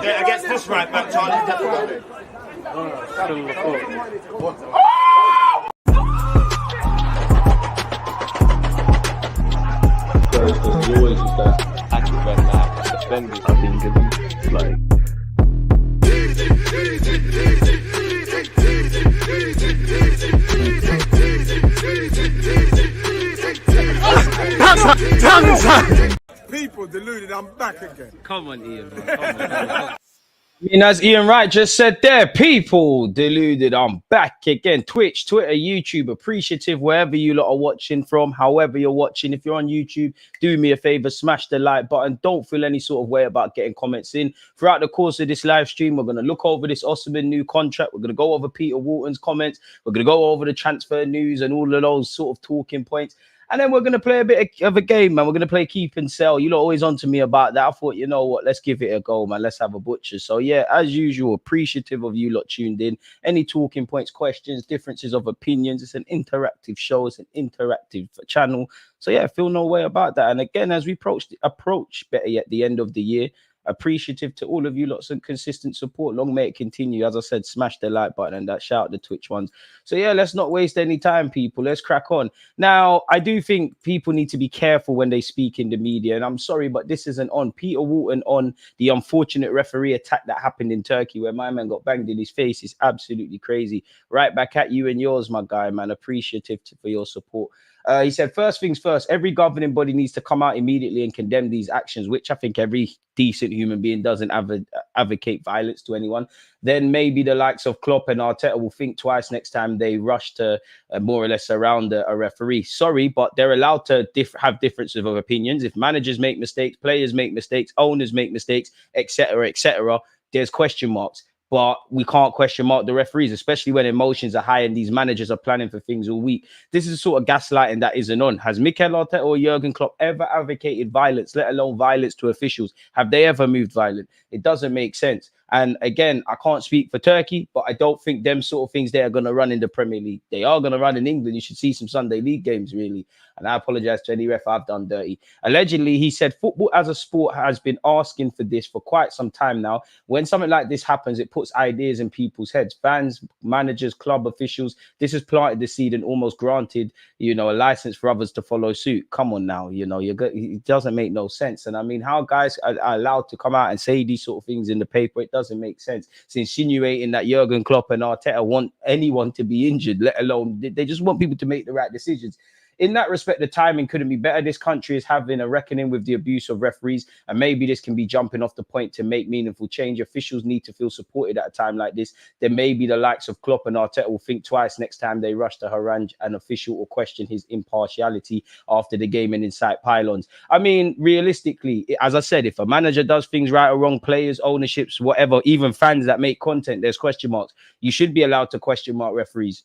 Yeah, against this right back, Charlie, definitely. There's always just that active red back defending. I think it's like. People deluded, I'm back again. Come on, Ian. Man. Come on. I mean, as Ian Wright just said there, people deluded, I'm back again. Twitch, Twitter, YouTube, appreciative wherever you lot are watching from, however you're watching. If you're on YouTube, do me a favor, smash the like button. Don't feel any sort of way about getting comments in. Throughout the course of this live stream, we're going to look over this Oshimen new contract. We're going to go over Peter Walton's comments. We're going to go over the transfer news and all of those sort of talking points. And then we're going to play a bit of a game, man. We're going to play keep and sell. You lot always on to me about that. I thought, you know what, let's give it a go, man. Let's have a butcher. So, yeah, as usual, appreciative of you lot tuned in. Any talking points, questions, differences of opinions. It's an interactive show. It's an interactive channel. So, yeah, feel no way about that. And again, as we approach better yet, the end of the year, appreciative to all of you lots of consistent support. Long may it continue. As I said, smash the like button and that shout out the Twitch ones. So yeah, let's not waste any time, people. Let's crack on. Now, I do think people need to be careful when they speak in the media, and I'm sorry, but this isn't on Peter Walton on the unfortunate referee attack that happened in Turkey where my man got banged in his face. Is absolutely crazy. Right back at you and yours, my guy, man. Appreciative for your support. He said, first things first, every governing body needs to come out immediately and condemn these actions, which I think every decent human being doesn't advocate violence to anyone. Then maybe the likes of Klopp and Arteta will think twice next time they rush to more or less surround a referee. Sorry, but they're allowed to have differences of opinions. If managers make mistakes, players make mistakes, owners make mistakes, etc., there's question marks. But we can't question mark the referees, especially when emotions are high and these managers are planning for things all week. This is sort of gaslighting that isn't on. Has Mikel Arteta or Jurgen Klopp ever advocated violence, let alone violence to officials? Have they ever moved violent? It doesn't make sense. And again, I can't speak for Turkey, but I don't think them sort of things they are going to run in the Premier League. They are going to run in England. You should see some Sunday League games, really. And I apologize to any ref I've done dirty. Allegedly, he said football as a sport has been asking for this for quite some time now. When something like this happens, it puts ideas in people's heads. Fans, managers, club officials. This has planted the seed and almost granted, you know, a license for others to follow suit. Come on now, you know, it doesn't make no sense. And I mean, how guys are allowed to come out and say these sort of things in the paper, it doesn't make sense. It's insinuating that Jurgen Klopp and Arteta want anyone to be injured, let alone they just want people to make the right decisions. In that respect, the timing couldn't be better. This country is having a reckoning with the abuse of referees, and maybe this can be jumping off the point to make meaningful change. Officials need to feel supported at a time like this. Then maybe the likes of Klopp and Arteta will think twice next time they rush to harangue an official or question his impartiality after the game and incite pylons. I mean, realistically, as I said, if a manager does things right or wrong, players, ownerships, whatever, even fans that make content, there's question marks. You should be allowed to question mark referees.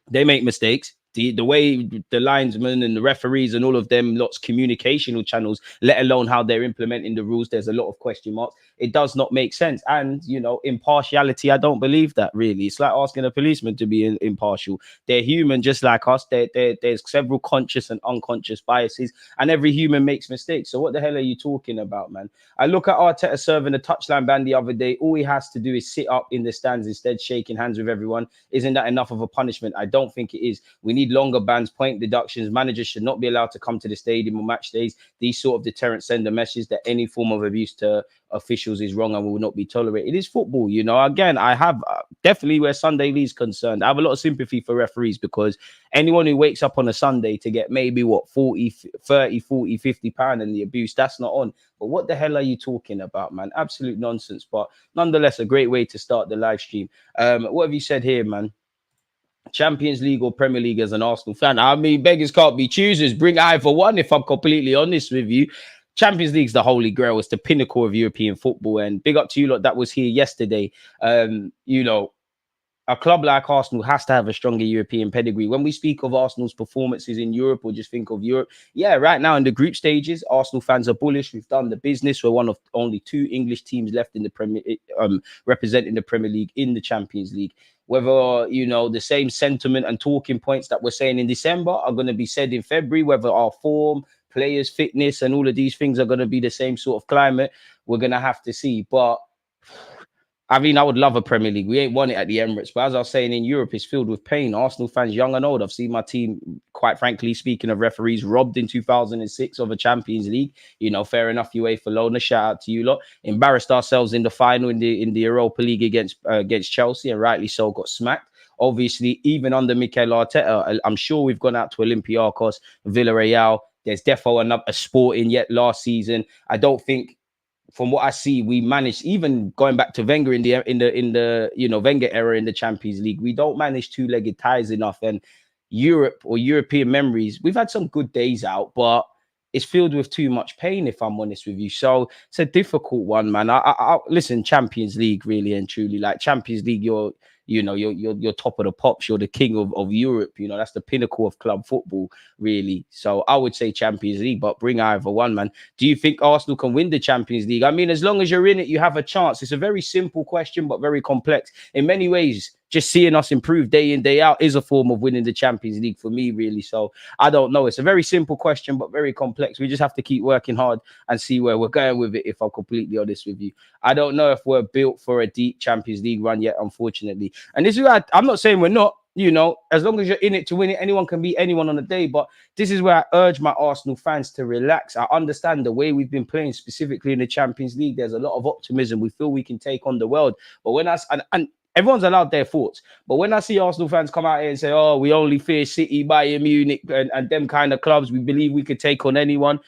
They make mistakes. The way the linesmen and the referees and all of them lots communicational channels, let alone how they're implementing the rules, there's a lot of question marks. It does not make sense. And, you know, impartiality, I don't believe that, really. It's like asking a policeman to be impartial. They're human just like us. There's several conscious and unconscious biases, and every human makes mistakes. So what the hell are you talking about, man? I look at Arteta serving a touchline ban the other day. All he has to do is sit up in the stands instead, shaking hands with everyone. Isn't that enough of a punishment? I don't think it is. We need longer bans, point deductions. Managers should not be allowed to come to the stadium on match days. These sort of deterrents send a message that any form of abuse to officials is wrong and will not be tolerated. It is football, you know. Again, I have definitely where Sunday League's concerned, I have a lot of sympathy for referees, because anyone who wakes up on a Sunday to get maybe what 40, 30, 40, 50 pound in the abuse, that's not on. But what the hell are you talking about, man? Absolute nonsense. But nonetheless, a great way to start the live stream. What have you said here, man? Champions League or Premier League as an Arsenal fan? I mean, beggars can't be choosers. Bring either one, if I'm completely honest with you. Champions League's the holy grail. It's the pinnacle of European football. And big up to you lot that was here yesterday. You know, a club like Arsenal has to have a stronger European pedigree. When we speak of Arsenal's performances in Europe, or just think of Europe, yeah, right now in the group stages, Arsenal fans are bullish. We've done the business. We're one of only 2 English teams left in the Premier, representing the Premier League in the Champions League. Whether, you know, the same sentiment and talking points that we're saying in December are going to be said in February, whether our form, players' fitness and all of these things are going to be the same sort of climate, we're going to have to see. But I mean, I would love a Premier League. We ain't won it at the Emirates, but as I was saying, in Europe, it's filled with pain. Arsenal fans, young and old. I've seen my team, quite frankly, speaking of referees, robbed in 2006 of a Champions League. You know, fair enough, UEFA Lona. Shout out to you lot. Embarrassed ourselves in the final in the Europa League against Chelsea, and rightly so, got smacked. Obviously, even under Mikel Arteta, I'm sure we've gone out to Olympiacos, Villarreal. There's defo a Sporting yet last season. I don't think, from what I see, we managed, even going back to Wenger in the Wenger era in the Champions League, we don't manage two-legged ties enough. And Europe or European memories, we've had some good days out, but it's filled with too much pain, if I'm honest with you. So it's a difficult one, man. I listen, Champions League, really and truly, like Champions League, you're top of the pops. You're the king of Europe. You know, that's the pinnacle of club football, really. So I would say Champions League, but bring either one, man. Do you think Arsenal can win the Champions League? I mean, as long as you're in it, you have a chance. It's a very simple question, but very complex. In many ways, just seeing us improve day in, day out is a form of winning the Champions League for me, really. So I don't know. It's a very simple question, but very complex. We just have to keep working hard and see where we're going with it, if I'm completely honest with you. I don't know if we're built for a deep Champions League run yet, unfortunately. And this is where I'm not saying we're not, you know, as long as you're in it to win it, anyone can beat anyone on the day. But this is where I urge my Arsenal fans to relax. I understand the way we've been playing, specifically in the Champions League. There's a lot of optimism. We feel we can take on the world. But when and everyone's allowed their thoughts. But when I see Arsenal fans come out here and say, oh, we only fear City, Bayern Munich, and them kind of clubs, we believe we could take on anyone.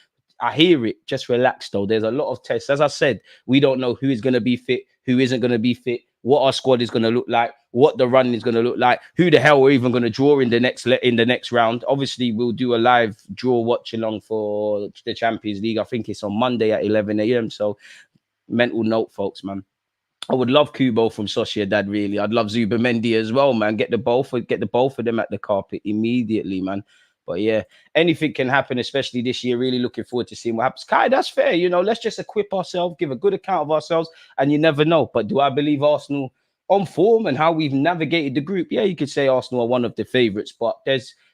I hear it. Just relax, though. There's a lot of tests. As I said, we don't know who is going to be fit, who isn't going to be fit, what our squad is going to look like, what the run is going to look like, who the hell we're even going to draw in the next round. Obviously, we'll do a live draw watch along for the Champions League. I think it's on Monday at 11 a.m. So mental note, folks, man. I would love Kubo from Sociedad, really. I'd love Zubimendi as well, man. Get the both of them at the carpet immediately, man. But yeah, anything can happen, especially this year. Really looking forward to seeing what happens. Kai, that's fair. You know, let's just equip ourselves, give a good account of ourselves, and you never know. But do I believe Arsenal on form and how we've navigated the group? Yeah, you could say Arsenal are one of the favourites, but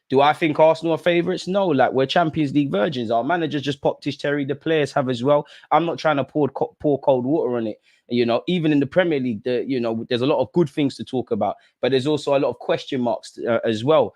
do I think Arsenal are favourites? No, like we're Champions League virgins. Our manager just popped his cherry. The players have as well. I'm not trying to pour cold water on it. You know, even in the Premier League, there's a lot of good things to talk about, but there's also a lot of question marks as well.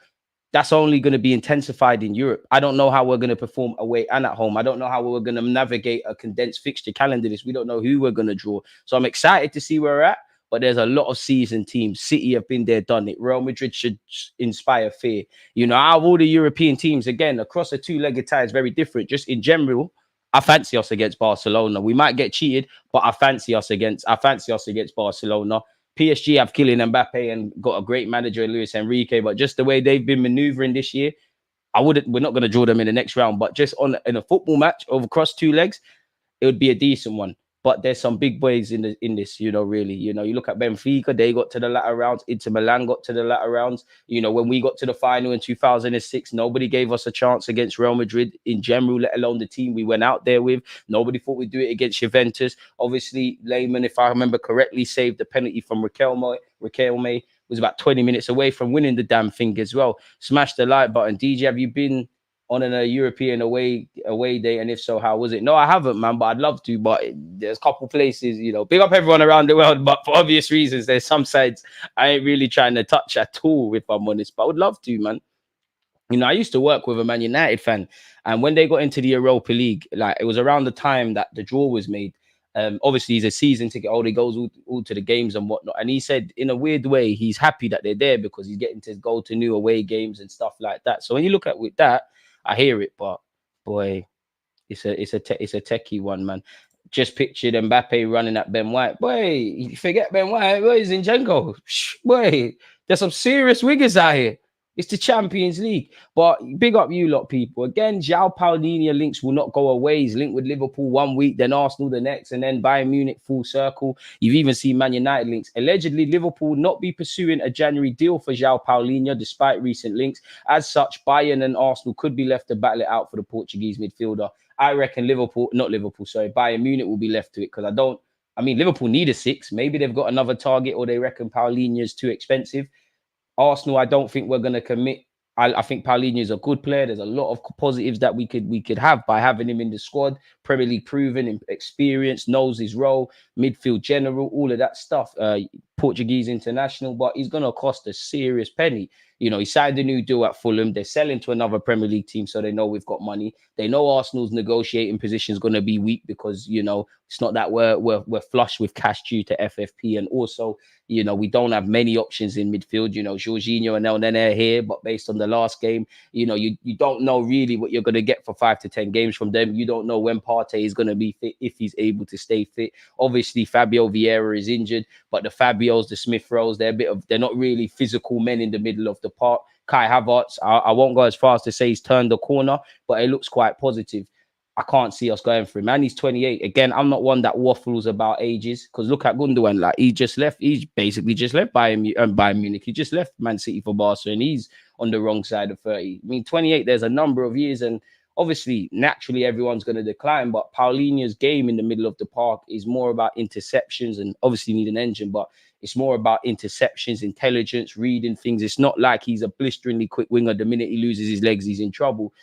That's only going to be intensified in Europe. I don't know how we're going to perform away and at home. I don't know how we're going to navigate a condensed fixture calendar list. We don't know who we're going to draw. So I'm excited to see where we're at. But there's a lot of seasoned teams. City have been there, done it. Real Madrid should inspire fear. You know, out of all the European teams, again, across a two-legged tie is very different. Just in general, I fancy us against Barcelona. We might get cheated, but I fancy us against Barcelona. PSG have Kylian Mbappe and got a great manager in Luis Enrique, but just the way they've been maneuvering this year, we're not going to draw them in the next round. But just in a football match across two legs, it would be a decent one. But there's some big boys in this, you know, really. You know, you look at Benfica, they got to the latter rounds. Inter Milan got to the latter rounds. You know, when we got to the final in 2006, nobody gave us a chance against Real Madrid in general, let alone the team we went out there with. Nobody thought we'd do it against Juventus. Obviously, Lehmann, if I remember correctly, saved the penalty from Riquelme was about 20 minutes away from winning the damn thing as well. Smash the like button. DJ, have you been on a European away day, and if so, how was it? No, I haven't, man, but I'd love to. But there's a couple places, you know, big up everyone around the world, but for obvious reasons, there's some sides I ain't really trying to touch at all, if I'm honest, but I would love to, man. You know, I used to work with a Man United fan, and when they got into the Europa League, like it was around the time that the draw was made. Obviously, he's a season ticket holder. He goes all to the games and whatnot. And he said, in a weird way, he's happy that they're there because he's getting to go to new away games and stuff like that. So when you look at with that, I hear it, but boy, it's a techie one, man. Just pictured Mbappe running at Ben White. Boy, forget Ben White. Boy, Zinchenko. Boy, there's some serious wingers out here. It's the Champions League. But big up you lot, people. Again, João Paulinho links will not go away. He's linked with Liverpool one week, then Arsenal the next, and then Bayern Munich full circle. You've even seen Man United links. Allegedly, Liverpool will not be pursuing a January deal for João Paulinho, despite recent links. As such, Bayern and Arsenal could be left to battle it out for the Portuguese midfielder. I reckon Bayern Munich will be left to it because Liverpool need a 6. Maybe they've got another target or they reckon Paulinho's too expensive. Arsenal, I don't think we're going to commit. I think Paulinho is a good player. There's a lot of positives that we could have by having him in the squad. Premier League proven, experience, knows his role, midfield general, all of that stuff. Portuguese international, but he's going to cost a serious penny. You know, he signed a new deal at Fulham. They're selling to another Premier League team, so they know we've got money. They know Arsenal's negotiating position is going to be weak because, you know, it's not that we're flush with cash due to FFP, and also, you know, we don't have many options in midfield. You know, Jorginho and El Nene are here, but based on the last game, you know, you don't know really what you're going to get for 5 to 10 games from them. You don't know when Partey is going to be fit, if he's able to stay fit. Obviously, Fabio Vieira is injured, but the Fabios, the Smith Rowes, they're not really physical men in the middle of the park. Kai Havertz, I won't go as far as to say he's turned the corner, but it looks quite positive. I can't see us going for him. And he's 28. Again, I'm not one that waffles about ages, because look at Gundogan. Like, he just left. He's basically just left Bayern Munich. He just left Man City for Barca, and he's on the wrong side of 30. I mean, 28, there's a number of years, and obviously, naturally, everyone's going to decline. But Paulinho's game in the middle of the park is more about interceptions, and obviously need an engine, but it's more about interceptions, intelligence, reading things. It's not like he's a blisteringly quick winger. The minute he loses his legs, he's in trouble.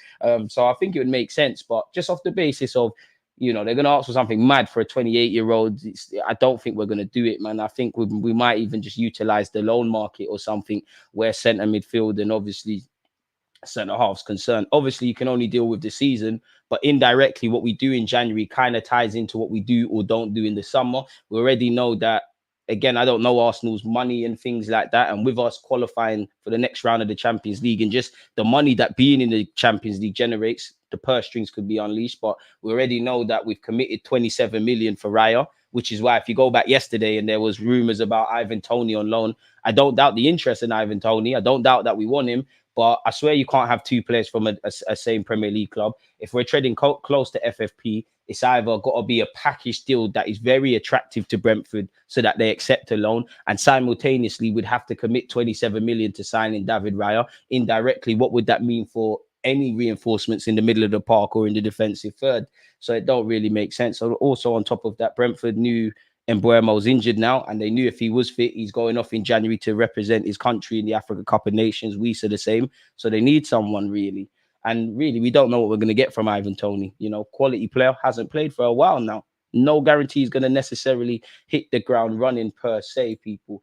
So I think it would make sense. But just off the basis of, you know, they're going to ask for something mad for a 28-year-old. I don't think we're going to do it, man. I think we might even just utilize the loan market or something, where centre midfield and obviously centre half's concerned. Obviously, you can only deal with the season, but indirectly, what we do in January kind of ties into what we do or don't do in the summer. We already know that. Again, I don't know Arsenal's money and things like that. And with us qualifying for the next round of the Champions League and just the money that being in the Champions League generates, the purse strings could be unleashed. But we already know that we've committed 27 million for Raya, which is why if you go back yesterday and there was rumors about Ivan Toney on loan, I don't doubt the interest in Ivan Toney. I don't doubt that we want him. But I swear you can't have two players from a same Premier League club. If we're treading close to FFP, it's either got to be a package deal that is very attractive to Brentford so that they accept a loan, and simultaneously would have to commit 27 million to signing David Raya. Indirectly, what would that mean for any reinforcements in the middle of the park or in the defensive third? So it don't really make sense. So also on top of that, Brentford knew Mbuemo's injured now, and they knew if he was fit, he's going off in January to represent his country in the Africa Cup of Nations. We said the same. So they need someone really. And really, we don't know what we're going to get from Ivan Toney. You know, quality player, hasn't played for a while now. No guarantee he's going to necessarily hit the ground running per se, people.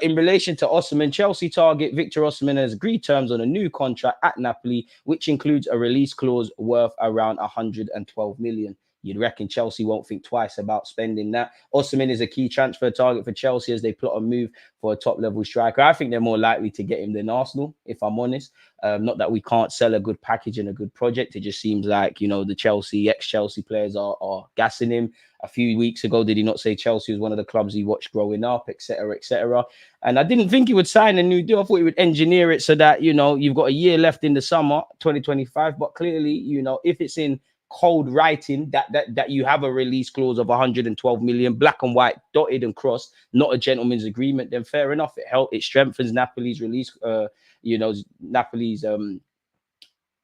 In relation to Oshimen, Chelsea target Victor Oshimen has agreed terms on a new contract at Napoli, which includes a release clause worth around 112 million. You'd reckon Chelsea won't think twice about spending that. Oshimen is a key transfer target for Chelsea as they plot a move for a top-level striker. I think they're more likely to get him than Arsenal, if I'm honest. Not that we can't sell a good package and a good project. It just seems like, you know, the Chelsea, ex-Chelsea players are gassing him. A few weeks ago, did he not say Chelsea was one of the clubs he watched growing up, etc., etc.? And I didn't think he would sign a new deal. I thought he would engineer it so that, you know, you've got a year left in the summer, 2025. But clearly, you know, if it's in cold writing that you have a release clause of 112 million, black and white, dotted and crossed, not a gentleman's agreement, then fair enough. It strengthens Napoli's release, Napoli's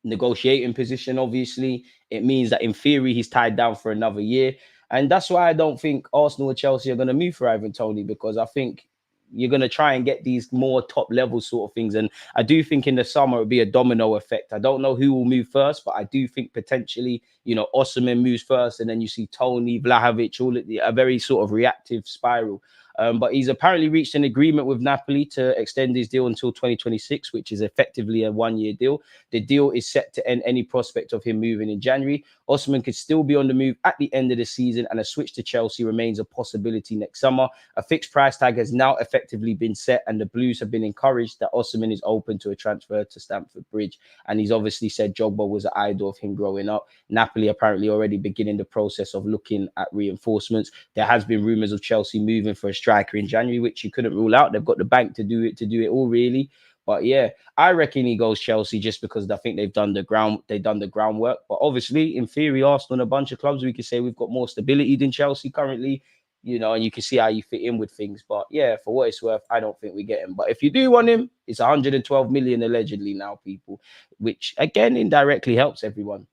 negotiating position. Obviously, it means that in theory he's tied down for another year. And that's why I don't think Arsenal or Chelsea are going to move for Ivan Toney, because I think you're going to try and get these more top level sort of things. And I do think in the summer it'll be a domino effect. I don't know who will move first, but I do think potentially, you know, Oshimen moves first, and then you see Toney, Vlahovic, all a very sort of reactive spiral. But he's apparently reached an agreement with Napoli to extend his deal until 2026, which is effectively a one-year deal. The deal is set to end any prospect of him moving in January. Oshimen could still be on the move at the end of the season, and a switch to Chelsea remains a possibility next summer. A fixed price tag has now effectively been set, and the Blues have been encouraged that Oshimen is open to a transfer to Stamford Bridge. And he's obviously said Drogba was an idol of him growing up. Napoli apparently already beginning the process of looking at reinforcements. There has been rumours of Chelsea moving for a striker in January, which you couldn't rule out. They've got the bank to do it all, really. But yeah, I reckon he goes Chelsea just because I think they've done the groundwork. But obviously, in theory, Arsenal and a bunch of clubs, we could say we've got more stability than Chelsea currently, you know, and you can see how you fit in with things. But yeah, for what it's worth, I don't think we get him. But if you do want him, it's 112 million allegedly now, people, which again indirectly helps everyone.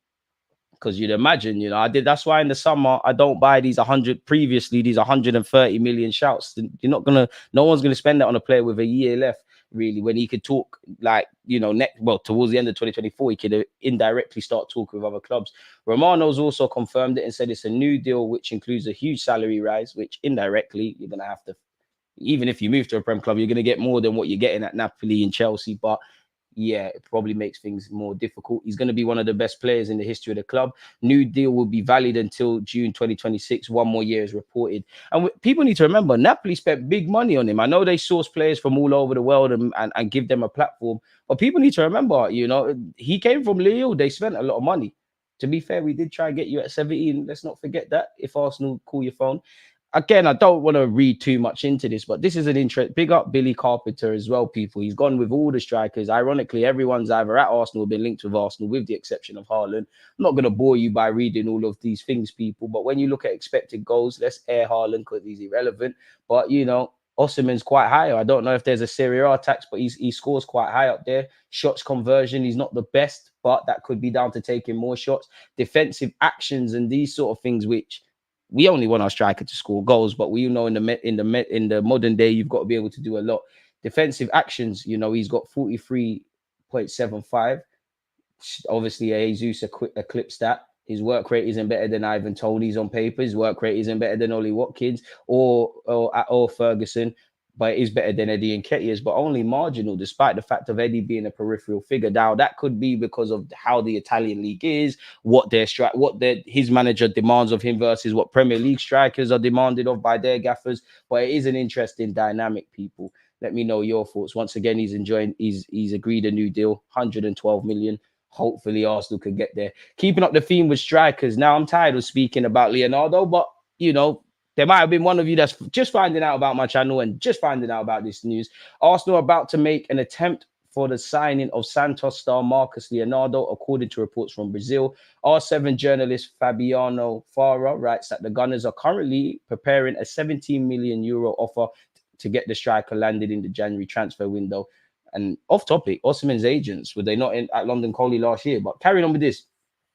Because you'd imagine, you know, that's why in the summer I don't buy these 130 million shouts. No one's gonna spend that on a player with a year left. really, when he could talk like, you know, towards the end of 2024, he could indirectly start talking with other clubs. Romano's also confirmed it and said it's a new deal, which includes a huge salary rise, which indirectly you're going to have to, even if you move to a Prem club, you're going to get more than what you're getting at Napoli and Chelsea. But yeah, it probably makes things more difficult. He's going to be one of the best players in the history of the club. New deal will be valid until June 2026. One more year is reported. And people need to remember, Napoli spent big money on him. I know they source players from all over the world and give them a platform. But people need to remember, you know, he came from Lille. They spent a lot of money. To be fair, we did try and get you at 17. Let's not forget that. If Arsenal call your phone. Again, I don't want to read too much into this, but this is an interest. Big up Billy Carpenter as well, people. He's gone with all the strikers. Ironically, everyone's either at Arsenal or been linked with Arsenal, with the exception of Haaland. I'm not going to bore you by reading all of these things, people. But when you look at expected goals, let's air Haaland because he's irrelevant. But, you know, Oshimen's quite high. I don't know if there's a Serie A tax, but he scores quite high up there. Shots conversion, he's not the best, but that could be down to taking more shots. Defensive actions and these sort of things, which we only want our striker to score goals, but we know in the modern day, you've got to be able to do a lot. Defensive actions, you know, he's got 43.75. Obviously, Jesus eclipsed that. His work rate isn't better than Ivan Toney's on paper. His work rate isn't better than Ollie Watkins or Ferguson, but it is better than Eddie Nketiah's, but only marginal, despite the fact of Eddie being a peripheral figure. Now, that could be because of how the Italian league is, what his manager demands of him versus what Premier League strikers are demanded of by their gaffers. But it is an interesting dynamic, people. Let me know your thoughts. Once again, he's agreed a new deal, 112 million. Hopefully Arsenal could get there. Keeping up the theme with strikers. Now, I'm tired of speaking about Leonardo, but, you know, there might have been one of you that's just finding out about my channel and just finding out about this news. Arsenal are about to make an attempt for the signing of Santos star Marcus Leonardo, according to reports from Brazil. R7 journalist Fabiano Fara writes that the Gunners are currently preparing a 17 million euro offer to get the striker landed in the January transfer window. And off topic, Oshimen's agents, were they not at London Coley last year? But carrying on with this.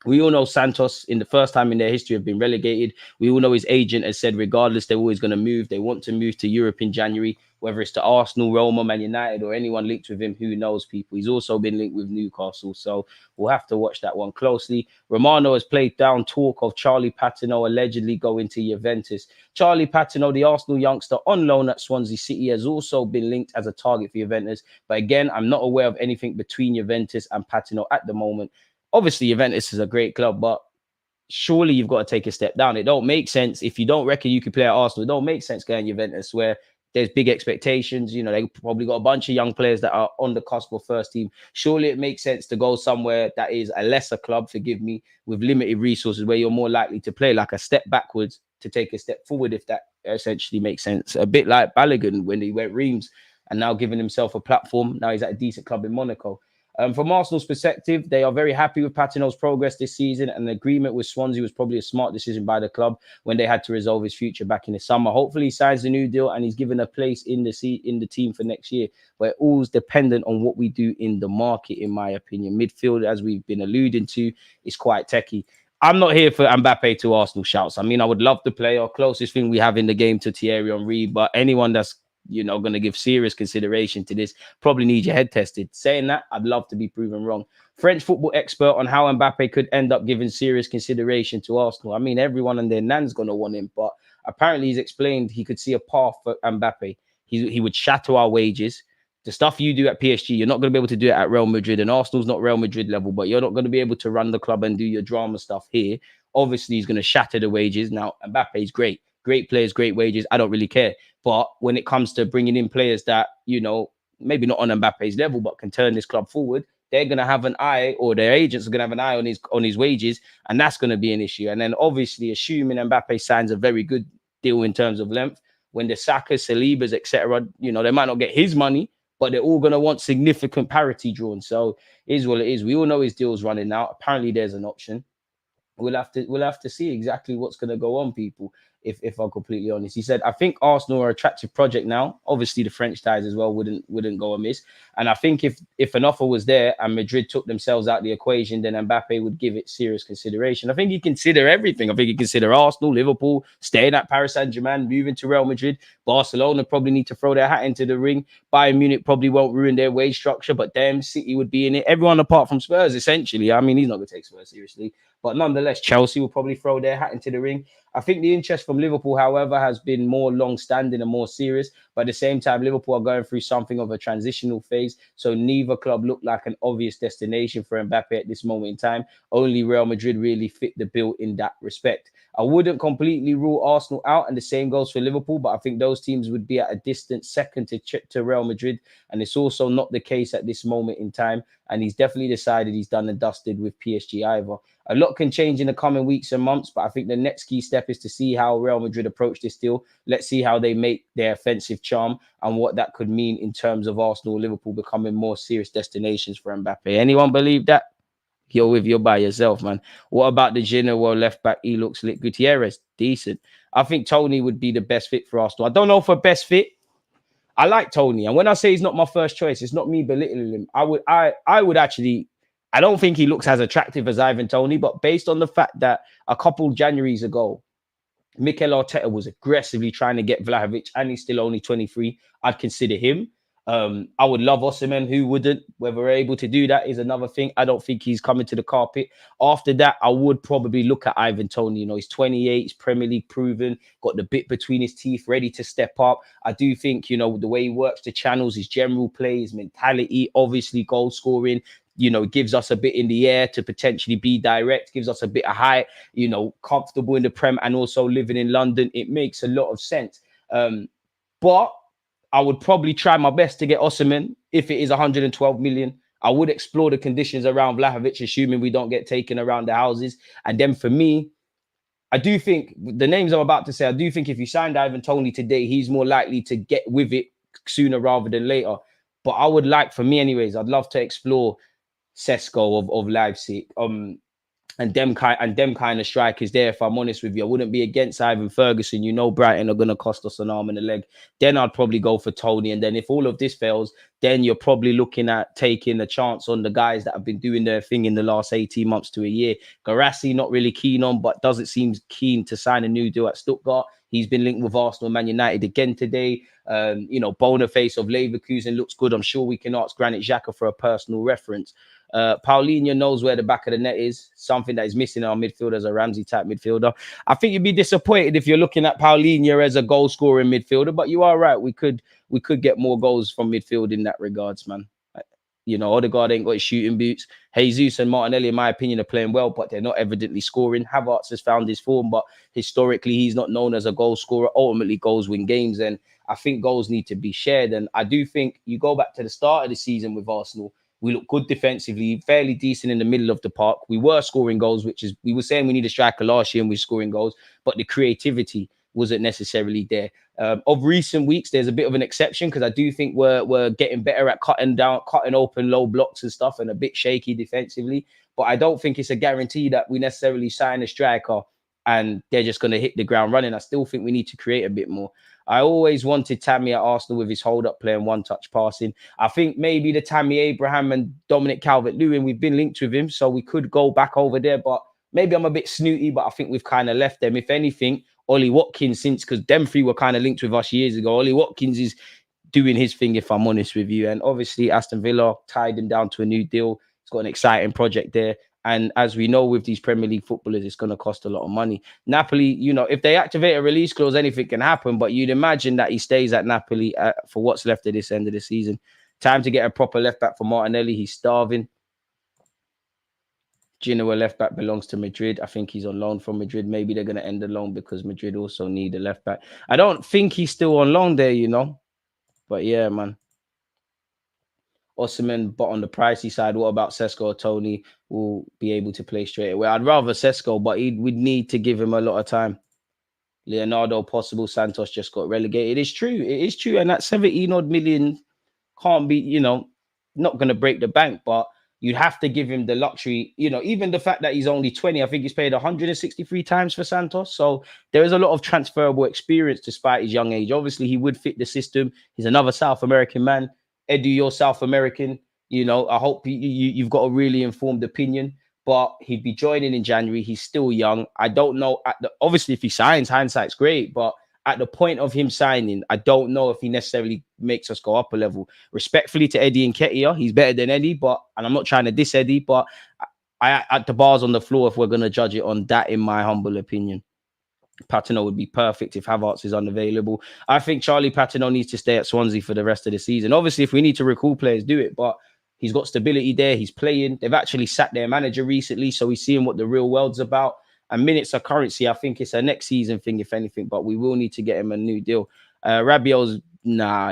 We all know Santos, in the first time in their history, have been relegated. We all know his agent has said, regardless, they're always going to move. They want to move to Europe in January, whether it's to Arsenal, Roma, Man United, or anyone linked with him. Who knows, people? He's also been linked with Newcastle, so we'll have to watch that one closely. Romano has played down talk of Charlie Patino allegedly going to Juventus. Charlie Patino, the Arsenal youngster on loan at Swansea City, has also been linked as a target for Juventus. But again, I'm not aware of anything between Juventus and Patino at the moment. Obviously, Juventus is a great club, but surely you've got to take a step down. It don't make sense if you don't reckon you could play at Arsenal. It don't make sense going Juventus where there's big expectations. You know, they probably got a bunch of young players that are on the cusp of first team. Surely it makes sense to go somewhere that is a lesser club, forgive me, with limited resources where you're more likely to play like a step backwards to take a step forward, if that essentially makes sense. A bit like Balogun when he went Reims and now giving himself a platform. Now he's at a decent club in Monaco. From Arsenal's perspective, they are very happy with Patino's progress this season, and the agreement with Swansea was probably a smart decision by the club when they had to resolve his future back in the summer. Hopefully, he signs a new deal and he's given a place in the team for next year. But all's dependent on what we do in the market, in my opinion. Midfield, as we've been alluding to, is quite techie. I'm not here for Mbappe to Arsenal shouts. I mean, I would love to play our closest thing we have in the game to Thierry Henry, but anyone that's going to give serious consideration to this probably need your head tested. Saying that, I'd love to be proven wrong. French football expert on how Mbappe could end up giving serious consideration to Arsenal. I mean, everyone and their nan's going to want him, but apparently he's explained he could see a path for Mbappe. He would shatter our wages. The stuff you do at PSG, you're not going to be able to do it at Real Madrid, and Arsenal's not Real Madrid level, but you're not going to be able to run the club and do your drama stuff here. Obviously, he's going to shatter the wages. Now, Mbappe's great. Great players, great wages. I don't really care. But when it comes to bringing in players that, maybe not on Mbappe's level, but can turn this club forward, they're going to have an eye, or their agents are going to have an eye on his wages, and that's going to be an issue. And then obviously, assuming Mbappe signs a very good deal in terms of length, when the Sakas, Salibas, etc., they might not get his money, but they're all going to want significant parity drawn. So it is what it is. We all know his deal's running out. Apparently, there's an option. We'll have to see exactly what's going to go on, people. if I'm completely honest. He said, I think Arsenal are an attractive project now. Obviously, the French ties as well wouldn't go amiss. And I think if an offer was there and Madrid took themselves out the equation, then Mbappe would give it serious consideration. I think he'd consider everything. I think he'd consider Arsenal, Liverpool, staying at Paris Saint-Germain, moving to Real Madrid. Barcelona probably need to throw their hat into the ring. Bayern Munich probably won't ruin their wage structure, but them, City would be in it. Everyone apart from Spurs, essentially. I mean, he's not going to take Spurs seriously. But nonetheless, Chelsea will probably throw their hat into the ring. I think the interest from Liverpool, however, has been more long-standing and more serious. But at the same time, Liverpool are going through something of a transitional phase. So neither club looked like an obvious destination for Mbappe at this moment in time. Only Real Madrid really fit the bill in that respect. I wouldn't completely rule Arsenal out, and the same goes for Liverpool, but I think those teams would be at a distant second to Real Madrid, and it's also not the case at this moment in time, and he's definitely decided he's done and dusted with PSG either. A lot can change in the coming weeks and months, but I think the next key step is to see how Real Madrid approach this deal. Let's see how they make their offensive charm and what that could mean in terms of Arsenal or Liverpool becoming more serious destinations for Mbappe. Anyone believe that? You're by yourself, man. What about the Genoa left back? He looks lit. Gutierrez, decent. I think Tony would be the best fit for Arsenal. I don't know for best fit. I like Tony, and when I say he's not my first choice, it's not me belittling him. I would actually. I don't think he looks as attractive as Ivan Tony, but based on the fact that a couple Januaries ago, Mikel Arteta was aggressively trying to get Vlahovic, and he's still only 23, I'd consider him. I would love Oshimen. Who wouldn't? Whether we're able to do that is another thing. I don't think he's coming to the carpet. After that, I would probably look at Ivan Toney. You know, he's 28, he's Premier League proven, got the bit between his teeth, ready to step up. I do think, you know, the way he works the channels, his general play, his mentality, obviously goal scoring, you know, gives us a bit in the air to potentially be direct, gives us a bit of height, you know, comfortable in the Prem and also living in London. It makes a lot of sense. But I would probably try my best to get Oshimen if it is 112 million. I would explore the conditions around Vlahovic, assuming we don't get taken around the houses. And then for me, I do think the names I'm about to say, I do think if you signed Ivan Toney today, he's more likely to get with it sooner rather than later. But I would like, for me anyways, I'd love to explore Sesko of Leipzig. And them kind of strikers there, if I'm honest with you. I wouldn't be against Ivan Ferguson. You know Brighton are going to cost us an arm and a leg. Then I'd probably go for Tony. And then if all of this fails, then you're probably looking at taking a chance on the guys that have been doing their thing in the last 18 months to a year. Garassi, not really keen on, but doesn't seem keen to sign a new deal at Stuttgart. He's been linked with Arsenal and Man United again today. You know, Boniface of Leverkusen looks good. I'm sure we can ask Granit Xhaka for a personal reference. Paulinho knows where the back of the net is, something that is missing in our midfield as a Ramsey-type midfielder. I think you'd be disappointed if you're looking at Paulinho as a goal-scoring midfielder, but you are right. We could get more goals from midfield in that regards, man. You know, Odegaard ain't got his shooting boots. Jesus and Martinelli, in my opinion, are playing well, but they're not evidently scoring. Havertz has found his form, but historically, he's not known as a goal scorer. Ultimately, goals win games, and I think goals need to be shared. And I do think you go back to the start of the season with Arsenal, we look good defensively, fairly decent in the middle of the park. We were scoring goals, which is, we were saying we need a striker last year and we're scoring goals, but the creativity wasn't necessarily there. Of recent weeks, there's a bit of an exception because I do think we're getting better at cutting open low blocks and stuff and a bit shaky defensively. But I don't think it's a guarantee that we necessarily sign a striker and they're just going to hit the ground running. I still think we need to create a bit more. I always wanted Tammy at Arsenal with his hold-up play and one-touch passing. I think maybe the Tammy Abraham and Dominic Calvert-Lewin, we've been linked with him, so we could go back over there. But maybe I'm a bit snooty, but I think we've kind of left them. If anything, Ollie Watkins, because them three were kind of linked with us years ago, Ollie Watkins is doing his thing, if I'm honest with you. And obviously, Aston Villa tied him down to a new deal. He's got an exciting project there. And as we know with these Premier League footballers, it's going to cost a lot of money. Napoli, you know, if they activate a release clause, anything can happen. But you'd imagine that he stays at Napoli for what's left of this end of the season. Time to get a proper left back for Martinelli. He's starving. Genoa left back belongs to Madrid. I think he's on loan from Madrid. Maybe they're going to end the loan because Madrid also need a left back. I don't think he's still on loan there, you know. But yeah, man. Oshimen, but on the pricey side, what about Sesko or Tony? Will be able to play straight away. I'd rather Sesko, but we'd need to give him a lot of time. Leonardo, possible. Santos just got relegated. It's true. It is true. And that 17 odd million can't be, you know, not going to break the bank. But you'd have to give him the luxury, even the fact that he's only 20, I think he's played 163 times for Santos. So there is a lot of transferable experience despite his young age. Obviously, he would fit the system. He's another South American man. Edu, you're South American. I hope you've got a really informed opinion, but he'd be joining in January. He's still young. I don't know. Obviously, if he signs, hindsight's great, but at the point of him signing, I don't know if he necessarily makes us go up a level. Respectfully to Eddie Nketiah, he's better than Eddie, and I'm not trying to diss Eddie, but I at the bars on the floor if we're going to judge it on that, in my humble opinion. Patino would be perfect if Havertz is unavailable. I think Charlie Patino needs to stay at Swansea for the rest of the season. Obviously, if we need to recall players, do it, but he's got stability there. He's playing. They've actually sacked their manager recently, so he's seeing what the real world's about. And minutes are currency. I think it's a next season thing, if anything, but we will need to get him a new deal. Rabiot's,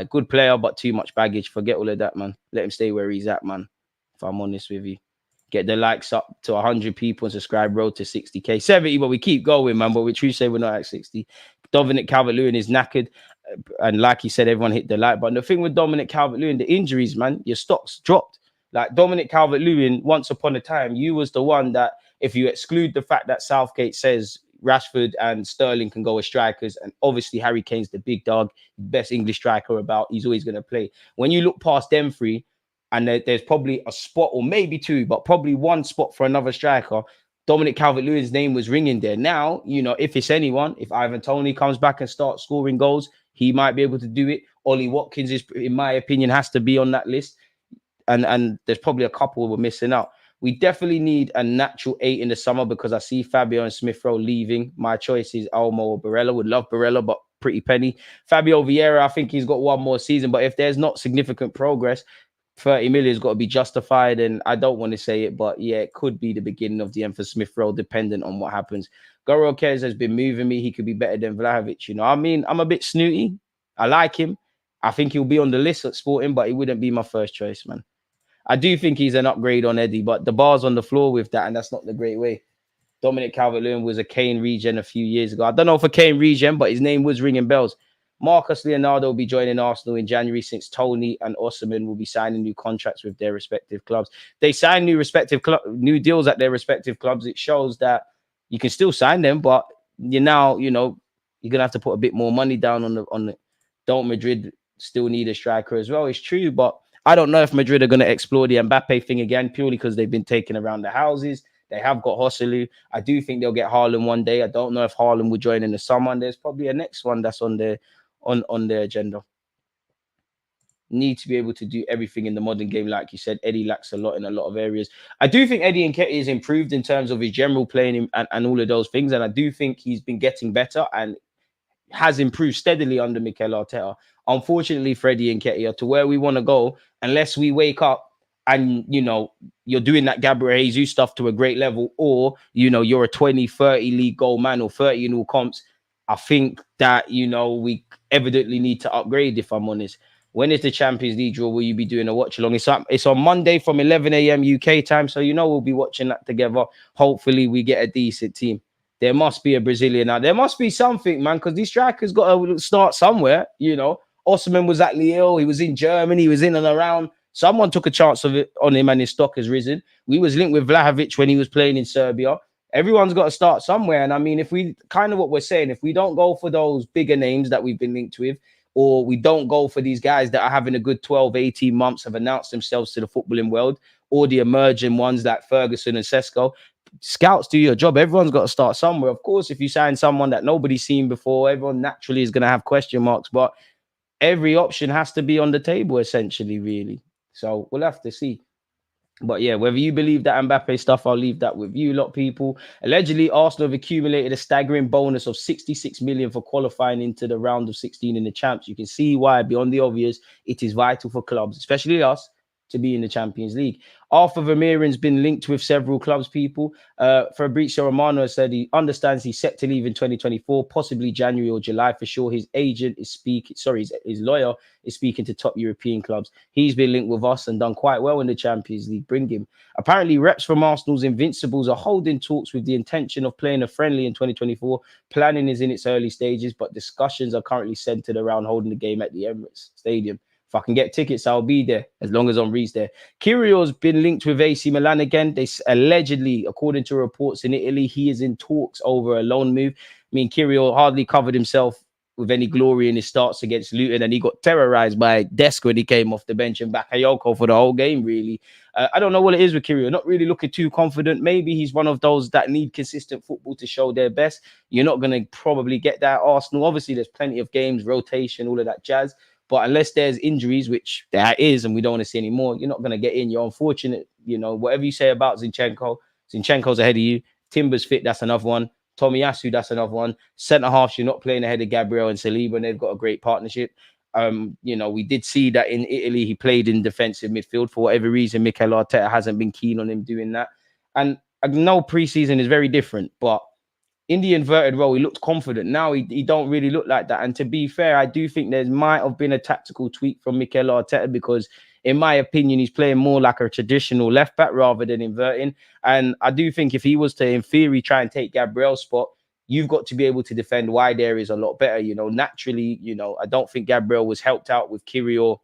good player, but too much baggage. Forget all of that, man. Let him stay where he's at, man, if I'm honest with you. Get the likes up to 100 people and subscribe, road to 60K. 70, but we keep going, man. But we true say we're not at 60. Dominic Calvert-Lewin is knackered. And like he said, everyone hit the like button. The thing with Dominic Calvert-Lewin, the injuries, man, your stocks dropped. Like Dominic Calvert-Lewin, once upon a time, you was the one that, if you exclude the fact that Southgate says Rashford and Sterling can go as strikers, and obviously Harry Kane's the big dog, best English striker about, he's always going to play. When you look past them three, and there's probably a spot or maybe two, but probably one spot for another striker, Dominic Calvert-Lewin's name was ringing there. Now, if it's anyone, if Ivan Toney comes back and starts scoring goals, he might be able to do it. Ollie Watkins is, in my opinion, has to be on that list. And there's probably a couple we're missing out. We definitely need a natural 8 in the summer because I see Fabio and Smith Rowe leaving. My choice is Olmo or Barella. Would love Barella, but pretty penny. Fabio Vieira, I think he's got one more season, but if there's not significant progress, 30 million has got to be justified. And I don't want to say it, but yeah, it could be the beginning of the end for Smith Rowe, dependent on what happens. Goro Kez has been moving me. He could be better than Vlahovic. I mean, I'm a bit snooty. I like him. I think he'll be on the list at Sporting, but he wouldn't be my first choice, man. I do think he's an upgrade on Eddie, but the bar's on the floor with that, and that's not the great way. Dominic Calvert-Lewin was a Kane regen a few years ago. I don't know if a Kane regen, but his name was ringing bells. Marcus Leonardo will be joining Arsenal in January, since Toney and Oshimen will be signing new contracts with their respective clubs. They sign new deals at their respective clubs. It shows that you can still sign them, but you're gonna have to put a bit more money down on the. Don't Madrid still need a striker as well? It's true, but I don't know if Madrid are going to explore the Mbappe thing again, purely because they've been taken around the houses. They have got Hosselu. I do think they'll get Haaland one day. I don't know if Haaland will join in the summer. And there's probably a next one that's on their agenda. Need to be able to do everything in the modern game, like you said. Eddie lacks a lot in a lot of areas. I do think Eddie Nketiah is improved in terms of his general playing and all of those things. And I do think he's been getting better and has improved steadily under Mikel Arteta. Unfortunately, Freddie Nketiah, to where we want to go, unless we wake up and, you're doing that Gabriel Jesus stuff to a great level, or, you're a 20, 30 league goal man or 30 in all comps, I think that, we evidently need to upgrade, if I'm honest. When is the Champions League draw? Will you be doing a watch along? It's on Monday from 11 a.m. UK time. So, we'll be watching that together. Hopefully we get a decent team. There must be a Brazilian out. There must be something, man, because these strikers got to start somewhere, Oshimen was at Lille. He was in Germany. He was in and around. Someone took a chance on him and his stock has risen. We was linked with Vlahovic when he was playing in Serbia. Everyone's got to start somewhere. And I mean, if we kind of what we're saying, if we don't go for those bigger names that we've been linked with, or we don't go for these guys that are having a good 12, 18 months, have announced themselves to the footballing world, or the emerging ones like Ferguson and Sesko, scouts do your job. Everyone's got to start somewhere. Of course, if you sign someone that nobody's seen before, everyone naturally is going to have question marks, but every option has to be on the table, essentially, really. So we'll have to see. But yeah, whether you believe that Mbappe stuff, I'll leave that with you lot, people. Allegedly, Arsenal have accumulated a staggering bonus of 66 million for qualifying into the round of 16 in the Champs. You can see why, beyond the obvious, it is vital for clubs, especially us, to be in the Champions League. Arthur Vermeeren's been linked with several clubs, people. Fabrizio Romano has said he understands he's set to leave in 2024, possibly January or July for sure. His agent is his lawyer is speaking to top European clubs. He's been linked with us and done quite well in the Champions League. Bring him. Apparently, reps from Arsenal's Invincibles are holding talks with the intention of playing a friendly in 2024. Planning is in its early stages, but discussions are currently centered around holding the game at the Emirates Stadium. If I can get tickets, I'll be there as long as Henri's there. Kyrgios's been linked with AC Milan again. They allegedly, according to reports in Italy, he is in talks over a loan move. I mean, Kyrgios hardly covered himself with any glory in his starts against Luton, and he got terrorized by Desk when he came off the bench and Bakayoko for the whole game, really. I don't know what it is with Kyrgios. Not really looking too confident. Maybe he's one of those that need consistent football to show their best. You're not going to probably get that at Arsenal. Obviously, there's plenty of games, rotation, all of that jazz. But unless there's injuries, which there is, and we don't want to see any more, you're not going to get in. You're unfortunate. You know, whatever you say about Zinchenko's ahead of you. Timber's fit, that's another one. Tomiyasu, that's another one. Centre halves, you're not playing ahead of Gabriel and Saliba, and they've got a great partnership. You know, we did see that in Italy, he played in defensive midfield. For whatever reason, Mikel Arteta hasn't been keen on him doing that. And I know preseason is very different, but in the inverted role, he looked confident. Now he don't really look like that. And to be fair, I do think there might have been a tactical tweak from Mikel Arteta because, in my opinion, he's playing more like a traditional left back rather than inverting. And I do think if he was to, in theory, try and take Gabriel's spot, you've got to be able to defend wide areas a lot better. You know, naturally, you know, I don't think Gabriel was helped out with Kyrgios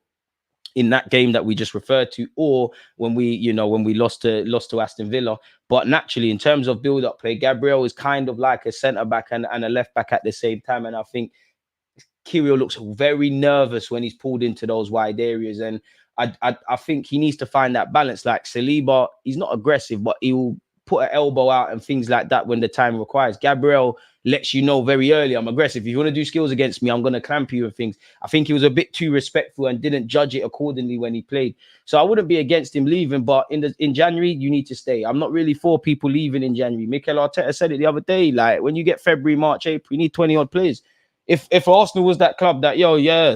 in that game that we just referred to, or when we lost to Aston Villa. But naturally, in terms of build-up play, Gabriel is kind of like a centre-back and a left-back at the same time. And I think Kyrgios looks very nervous when he's pulled into those wide areas. And I think he needs to find that balance. Like Saliba, he's not aggressive, but he will put an elbow out and things like that when the time requires. Gabriel lets you know very early, I'm aggressive. If you want to do skills against me, I'm going to clamp you and things. I think he was a bit too respectful and didn't judge it accordingly when he played. So I wouldn't be against him leaving, but in January, you need to stay. I'm not really for people leaving in January. Mikel Arteta said it the other day, like when you get February, March, April, you need 20 odd players. If Arsenal was that club that,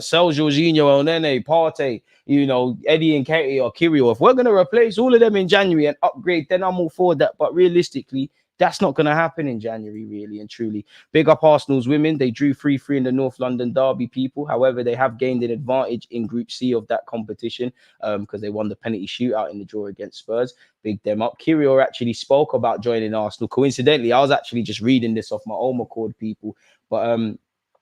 sell Jorginho, Onene, Partey, you know, Eddie Nketiah or Kyrgios, if we're going to replace all of them in January and upgrade, then I'm all for that. But realistically, that's not going to happen in January, really and truly. Big up Arsenal's women. They drew 3-3 in the North London derby, people. However, they have gained an advantage in Group C of that competition because they won the penalty shootout in the draw against Spurs. Big them up. Kyrgios actually spoke about joining Arsenal. Coincidentally, I was actually just reading this off my own accord, people. But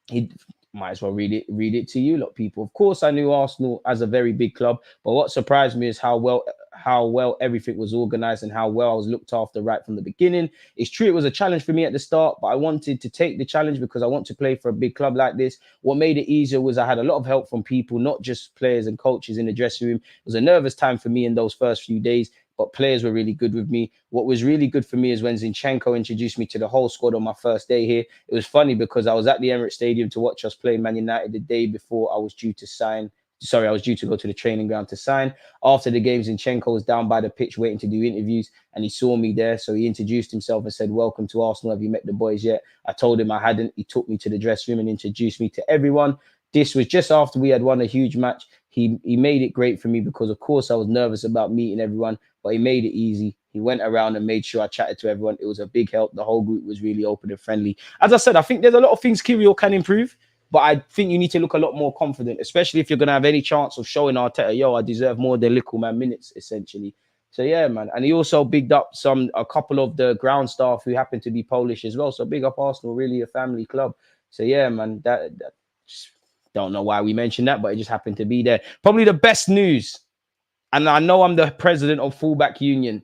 he might as well read it to you lot, people. Of course, I knew Arsenal as a very big club, but what surprised me is how well everything was organized and how well I was looked after right from the beginning. It's true, it was a challenge for me at the start, but I wanted to take the challenge because I want to play for a big club like this. What made it easier was I had a lot of help from people, not just players and coaches in the dressing room. It was a nervous time for me in those first few days, but players were really good with me. What was really good for me is when Zinchenko introduced me to the whole squad on my first day here. It was funny because I was at the Emirates Stadium to watch us play Man United the day before I was due to go to the training ground to sign. After the game, Zinchenko was down by the pitch waiting to do interviews, and he saw me there. So he introduced himself and said, "Welcome to Arsenal. Have you met the boys yet?" I told him I hadn't. He took me to the dressing room and introduced me to everyone. This was just after we had won a huge match. He made it great for me because, of course, I was nervous about meeting everyone, but he made it easy. He went around and made sure I chatted to everyone. It was a big help. The whole group was really open and friendly. As I said, I think there's a lot of things Kyrgios can improve, but I think you need to look a lot more confident, especially if you're going to have any chance of showing Arteta, I deserve more than little man minutes, essentially. So, yeah, man. And he also bigged up a couple of the ground staff who happen to be Polish as well. So big up Arsenal, really a family club. So, yeah, man, that just don't know why we mentioned that, but it just happened to be there. Probably the best news. And I know I'm the president of Fullback Union,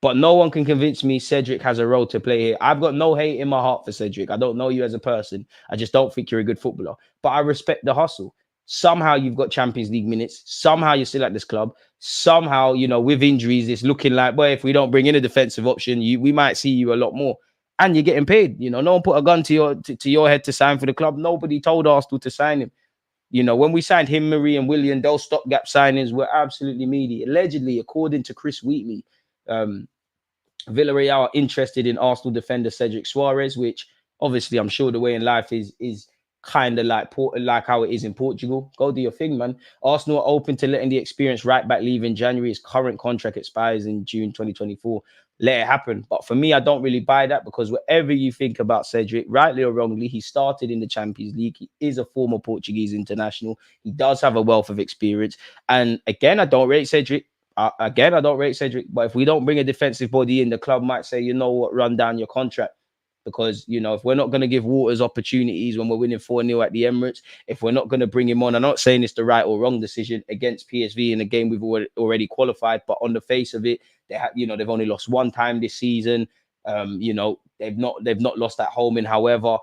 but no one can convince me Cedric has a role to play here. I've got no hate in my heart for Cedric. I don't know you as a person. I just don't think you're a good footballer. But I respect the hustle. Somehow you've got Champions League minutes. Somehow you're still at this club. Somehow, with injuries, it's looking like, well, if we don't bring in a defensive option, we might see you a lot more. And you're getting paid. No one put a gun to your head to sign for the club. Nobody told Arsenal to sign him. When we signed him, Marie and William, those stopgap signings were absolutely meaty. Allegedly, according to Chris Wheatley, Villarreal are interested in Arsenal defender Cedric Suarez, which obviously I'm sure the way in life is kind of like how it is in Portugal. Go do your thing, man. Arsenal are open to letting the experienced right back leave in January. His current contract expires in June 2024. Let it happen. But for me, I don't really buy that because whatever you think about Cedric, rightly or wrongly, he started in the Champions League. He is a former Portuguese international. He does have a wealth of experience. And again, I don't rate Cedric. But if we don't bring a defensive body in, the club might say, you know what, run down your contract. Because, you know, if we're not going to give Waters opportunities when we're winning 4-0 at the Emirates, if we're not going to bring him on, I'm not saying it's the right or wrong decision against PSV in a game we've already qualified, but on the face of it, they've only lost one time this season. You know, they've not lost at home in, however,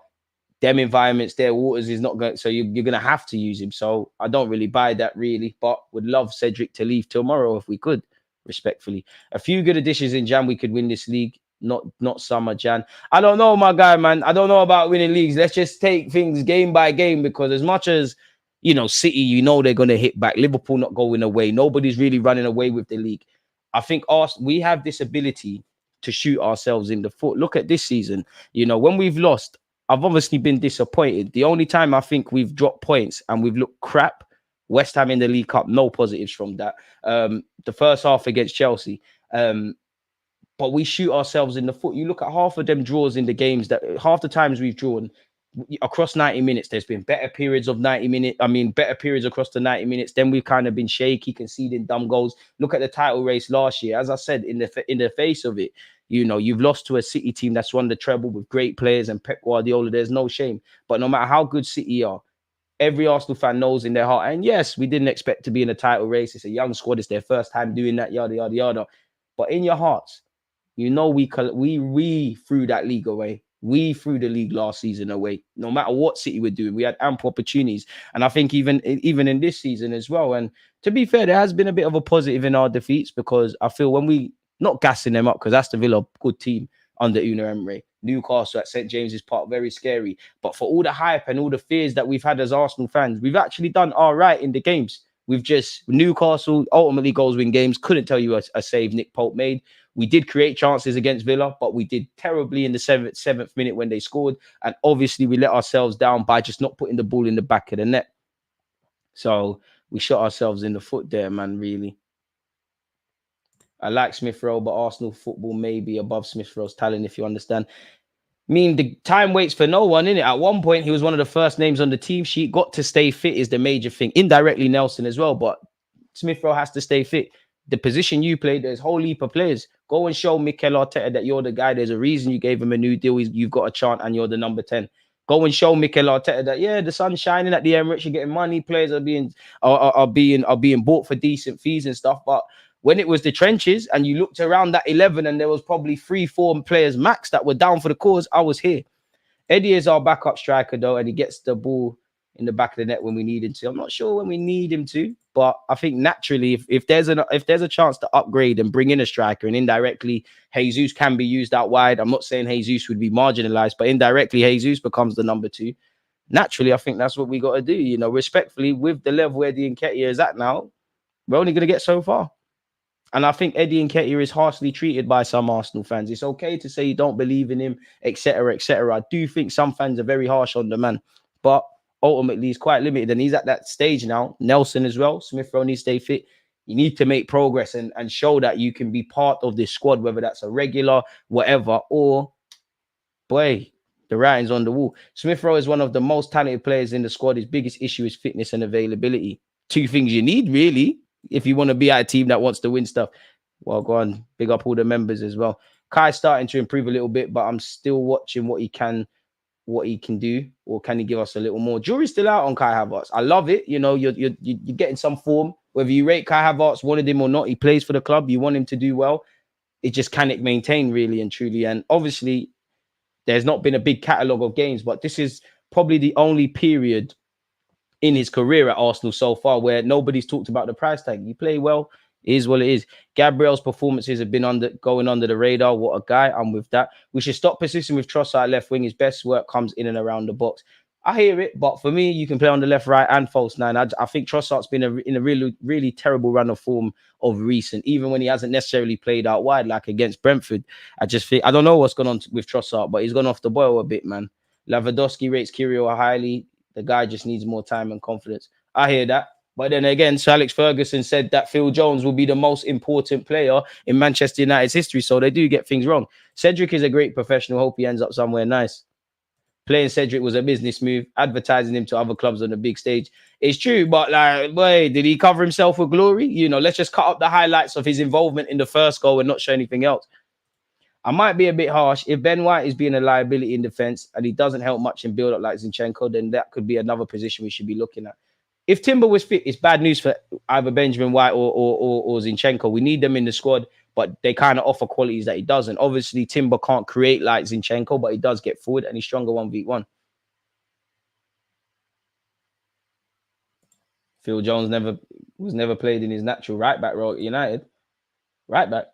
them environments there, Waters is not going, so you're going to have to use him. So I don't really buy that really, but would love Cedric to leave tomorrow if we could, respectfully. A few good additions in Jan, we could win this league. Not summer, Jan. I don't know, my guy, man. I don't know about winning leagues. Let's just take things game by game, because as much as, you know, City, you know, they're going to hit back. Liverpool not going away. Nobody's really running away with the league. I think we have this ability to shoot ourselves in the foot. Look at this season. You know, when we've lost, I've obviously been disappointed. The only time I think we've dropped points and we've looked crap, West Ham in the League Cup, no positives from that. The first half against Chelsea. But we shoot ourselves in the foot. You look at half of them draws in the games, that half the times we've drawn across 90 minutes, there's been better periods of 90 minutes. I mean, better periods across the 90 minutes. Then we've kind of been shaky, conceding dumb goals. Look at the title race last year. As I said, in the face of it, you know, you've lost to a City team that's won the treble with great players and Pep Guardiola. There's no shame. But no matter how good City are, every Arsenal fan knows in their heart, and yes, we didn't expect to be in a title race. It's a young squad. It's their first time doing that, yada, yada, yada. But in your hearts, you know, we threw that league away. We threw the league last season away. No matter what City were doing, we had ample opportunities. And I think even in this season as well. And to be fair, there has been a bit of a positive in our defeats, because I feel when we, not gassing them up, because that's the Villa good team under Unai Emery. Newcastle at St. James's Park, very scary. But for all the hype and all the fears that we've had as Arsenal fans, we've actually done all right in the games. We've just, Newcastle ultimately goals win games. Couldn't tell you a save Nick Pope made. We did create chances against Villa, but we did terribly in the seventh minute when they scored. And obviously we let ourselves down by just not putting the ball in the back of the net. So we shot ourselves in the foot there, man, really. I like Smith Rowe, but Arsenal football may be above Smith Rowe's talent, if you understand. I mean, the time waits for no one, innit? At one point, he was one of the first names on the team sheet. Got to stay fit is the major thing. Indirectly, Nelson as well, but Smith Rowe has to stay fit. The position you play, there's a whole heap of players. Go and show Mikel Arteta that you're the guy. There's a reason you gave him a new deal. You've got a chant and you're the number 10. Go and show Mikel Arteta that, yeah, the sun's shining at the Emirates. You're getting money. Players are being bought for decent fees and stuff. But when it was the trenches and you looked around that 11 and there was probably 3-4 players max that were down for the cause, I was here. Eddie is our backup striker, though, and he gets the ball in the back of the net when we need him to. I'm not sure when we need him to, but I think naturally, if there's a chance to upgrade and bring in a striker, and indirectly Jesus can be used out wide. I'm not saying Jesus would be marginalized, but indirectly Jesus becomes the number 2. Naturally, I think that's what we got to do. You know, respectfully, with the level where Eddie Nketiah is at now, we're only going to get so far. And I think Eddie Nketiah is harshly treated by some Arsenal fans. It's okay to say you don't believe in him, etc., etc. I do think some fans are very harsh on the man, but ultimately he's quite limited, and he's at that stage now. Nelson as well. Smith Rowe needs to stay fit. You need to make progress and show that you can be part of this squad, whether that's a regular, whatever, or boy, the writing's on the wall. Smith Rowe is one of the most talented players in the squad. His biggest issue is fitness and availability. 2 things you need, really, if you want to be at a team that wants to win stuff. Well, go on, big up all the members as well. Kai's starting to improve a little bit, but I'm still watching what he can do, or can he give us a little more? Jury's still out on Kai Havertz. I love it. You know, you're getting some form. Whether you rate Kai Havertz, wanted him or not, he plays for the club. You want him to do well. It just can it maintain, really and truly. And obviously, there's not been a big catalogue of games, but this is probably the only period in his career at Arsenal so far where nobody's talked about the price tag. You play well, it is what it is. Gabriel's performances have been going under the radar. What a guy. I'm with that. We should stop persisting with Trossard left wing. His best work comes in and around the box. I hear it, but for me, you can play on the left, right, and false 9. I think Trossard's been in a really, really terrible run of form of recent, even when he hasn't necessarily played out wide, like against Brentford. I just think, I don't know what's gone on with Trossard, but he's gone off the boil a bit, man. Lewandowski rates Kyrgios highly. The guy just needs more time and confidence. I hear that. But then again, Sir Alex Ferguson said that Phil Jones will be the most important player in Manchester United's history. So they do get things wrong. Cedric is a great professional. Hope he ends up somewhere nice. Playing Cedric was a business move. Advertising him to other clubs on the big stage. It's true, but like, boy, did he cover himself with glory? You know, let's just cut up the highlights of his involvement in the first goal and not show anything else. I might be a bit harsh. If Ben White is being a liability in defense and he doesn't help much in build up like Zinchenko, then that could be another position we should be looking at. If Timber was fit, it's bad news for either Benjamin White or Zinchenko. We need them in the squad, but they kind of offer qualities that he doesn't. Obviously, Timber can't create like Zinchenko, but he does get forward and he's stronger 1v1. Phil Jones was never played in his natural right back role at United. Right back.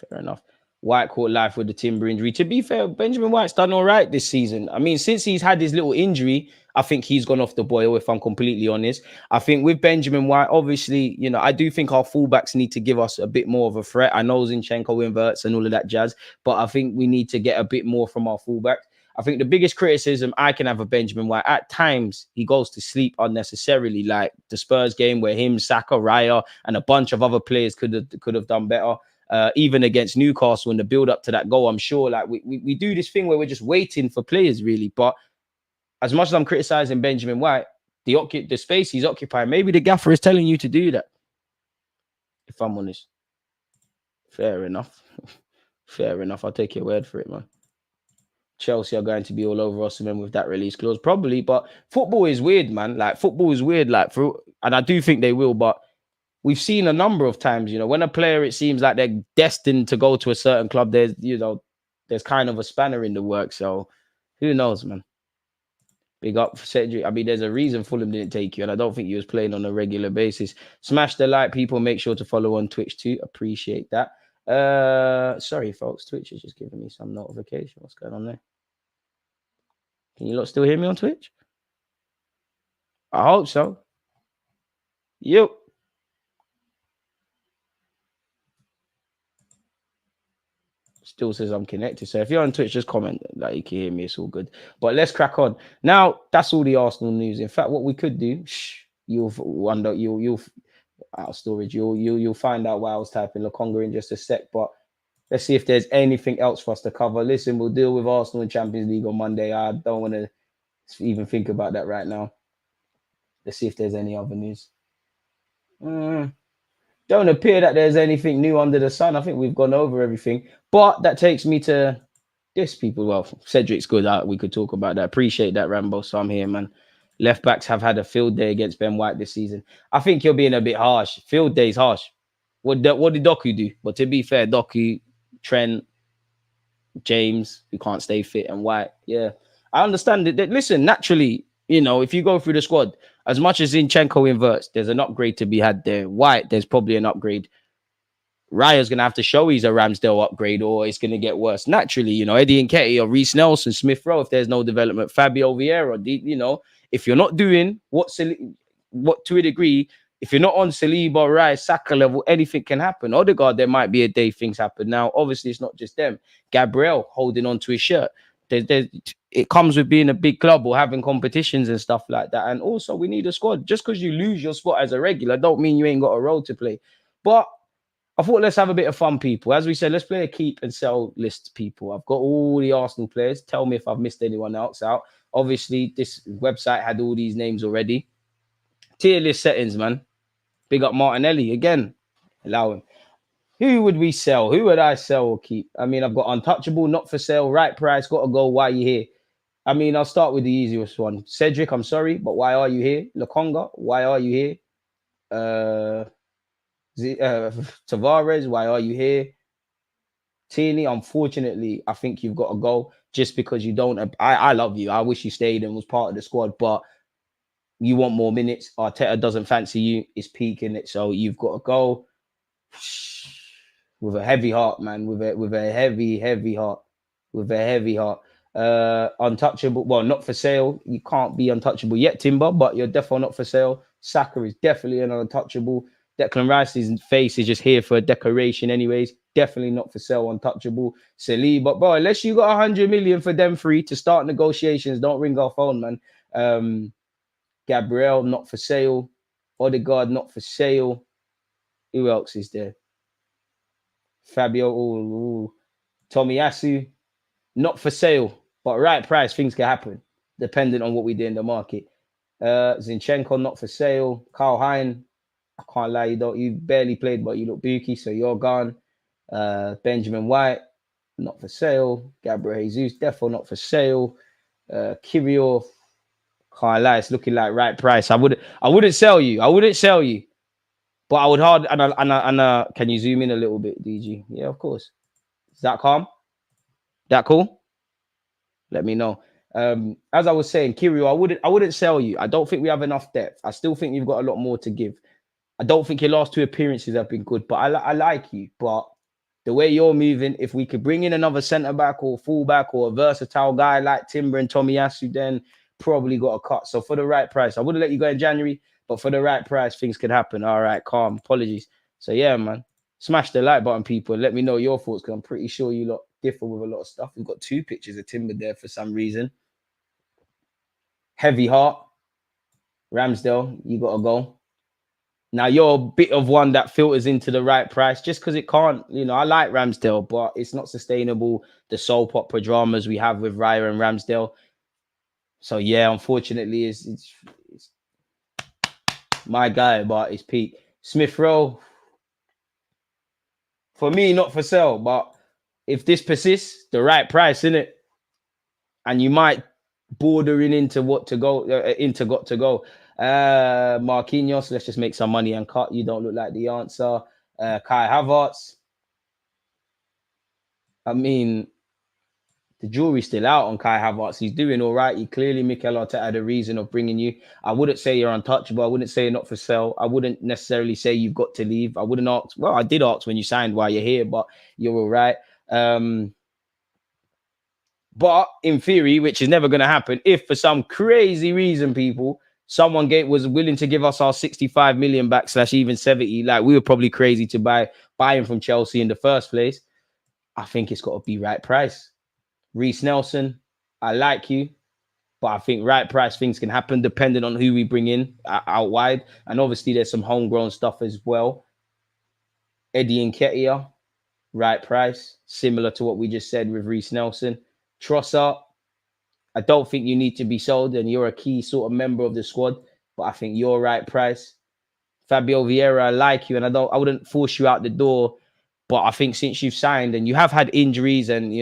Fair enough. White caught life with the Timber injury. To be fair, Benjamin White's done all right this season. I mean, since he's had his little injury, I think he's gone off the boil, if I'm completely honest. I think with Benjamin White, obviously, you know, I do think our fullbacks need to give us a bit more of a threat. I know Zinchenko inverts and all of that jazz, but I think we need to get a bit more from our fullbacks. I think the biggest criticism I can have of Benjamin White, at times he goes to sleep unnecessarily, like the Spurs game where him, Saka, Raya, and a bunch of other players could have done better. Even against Newcastle in the build up to that goal, I'm sure like we do this thing where we're just waiting for players really. But as much as I'm criticizing Benjamin White, the space he's occupying, maybe the gaffer is telling you to do that. If I'm honest, fair enough. Fair enough. I'll take your word for it, man. Chelsea are going to be all over Oshimen with that release clause, probably. But football is weird, man. Like football is weird. And I do think they will, but we've seen a number of times, you know, when a player, it seems like they're destined to go to a certain club, there's kind of a spanner in the work. So who knows, man? Big up for Cedric. I mean, there's a reason Fulham didn't take you, and I don't think you was playing on a regular basis. Smash the like, people. Make sure to follow on Twitch too. Appreciate that. Sorry, folks. Twitch is just giving me some notification. What's going on there? Can you lot still hear me on Twitch? I hope so. Yep. Still says I'm connected. So if you're on Twitch, just comment like you can hear me. It's all good. But let's crack on. Now, that's all the Arsenal news. In fact, what we could do, you'll wonder, you'll out of storage, you'll find out why I was typing Lokonga in just a sec. But let's see if there's anything else for us to cover. Listen, we'll deal with Arsenal and Champions League on Monday. I don't want to even think about that right now. Let's see if there's any other news. Don't appear that there's anything new under the sun. I think we've gone over everything. But that takes me to this, people. Well, Cedric's good. We could talk about that. Appreciate that, Rambo. So I'm here, man. Left backs have had a field day against Ben White this season. I think you're being a bit harsh. Field day's harsh. What did Doku do? But to be fair, Doku, Trent, James, who can't stay fit, and White. Yeah, I understand it. Listen, naturally, you know, if you go through the squad, as much as Zinchenko inverts, there's an upgrade to be had there. White, there's probably an upgrade. Raya's going to have to show he's a Ramsdale upgrade or it's going to get worse. Naturally, you know, Eddie Nketiah or Reece Nelson, Smith Rowe, if there's no development, Fabio Vieira, you know, if you're not doing what to a degree, if you're not on Saliba, Rice, Saka level, anything can happen. Odegaard, there might be a day things happen. Now, obviously, it's not just them. Gabriel holding on to his shirt. It comes with being a big club or having competitions and stuff like that. And also, we need a squad. Just because you lose your spot as a regular, don't mean you ain't got a role to play. But I thought let's have a bit of fun, people. As we said, let's play a keep and sell list, people. I've got all the Arsenal players. Tell me if I've missed anyone else out. Obviously, this website had all these names already. Tier list settings, man. Big up Martinelli again. Allow him. Who would we sell? Who would I sell or keep? I mean, I've got untouchable, not for sale, right price, got to go. Why are you here? I mean, I'll start with the easiest one. Cedric, I'm sorry, but why are you here? Lokonga, why are you here? Tavares, why are you here? Tierney, unfortunately, I think you've got to go just because you don't. I love you. I wish you stayed and was part of the squad, but you want more minutes. Arteta doesn't fancy you. It's peaking it, so you've got to go with a heavy heart, man. With a heavy heart. With a heavy heart. Untouchable. Well, not for sale. You can't be untouchable yet, Timber, but you're definitely not for sale. Saka is definitely an untouchable. Declan Rice's face is just here for a decoration, anyways. Definitely not for sale, untouchable. Saliba, bro, unless you got 100 million for them free to start negotiations, don't ring our phone, man. Gabriel, not for sale. Odegaard, not for sale. Who else is there? Fabio, Tomiyasu, not for sale, but right price, things can happen, depending on what we do in the market. Zinchenko, not for sale. Carl Hein, I can't lie, you barely played, but you look booky, so you're gone. Benjamin White, not for sale. Gabriel Jesus, defo not for sale. Kyrgios, can't lie, it's looking like right price. I wouldn't sell you. But I would hard can you zoom in a little bit, DG? Yeah, of course. Is that calm? That cool? Let me know. As I was saying, Kyrgios, I wouldn't sell you. I don't think we have enough depth. I still think you've got a lot more to give. I don't think your last two appearances have been good, but I like you. But the way you're moving, if we could bring in another centre back or full back or a versatile guy like Timber and Tomiyasu, then probably got a cut. So for the right price, I wouldn't let you go in January, but for the right price, things could happen. All right, calm. Apologies. So yeah, man, smash the like button, people. Let me know your thoughts because I'm pretty sure you lot differ with a lot of stuff. We've got two pictures of Timber there for some reason. Heavy heart, Ramsdale, you got to go. Now you're a bit of one that filters into the right price just because it can't, I like Ramsdale, but it's not sustainable. The soap opera dramas we have with Raya and Ramsdale. So yeah, unfortunately, it's my guy, but it's peak. Smith Rowe, for me, not for sale, but if this persists, the right price, innit? And you might bordering into what to go, into got to go. Marquinhos, let's just make some money and cut. You don't look like the answer. Kai Havertz. I mean, the jury's still out on Kai Havertz. He's doing all right. He clearly, Mikel Arteta had a reason of bringing you. I wouldn't say you're untouchable. I wouldn't say you're not for sale. I wouldn't necessarily say you've got to leave. I wouldn't ask. Well, I did ask when you signed why you're here, but you're all right. But in theory, which is never going to happen, if for some crazy reason, people, someone was willing to give us our 65 million back / even 70, like we were probably crazy to buy him from Chelsea in the first place. I think it's got to be right price. Reece Nelson, I like you, but I think right price things can happen depending on who we bring in out wide. And obviously there's some homegrown stuff as well. Eddie Nketiah, right price, similar to what we just said with Reece Nelson. Trossard, I don't think you need to be sold, and you're a key sort of member of the squad, but I think you're right price. Fabio Vieira, I like you, and I wouldn't force you out the door, but I think since you've signed and you have had injuries, and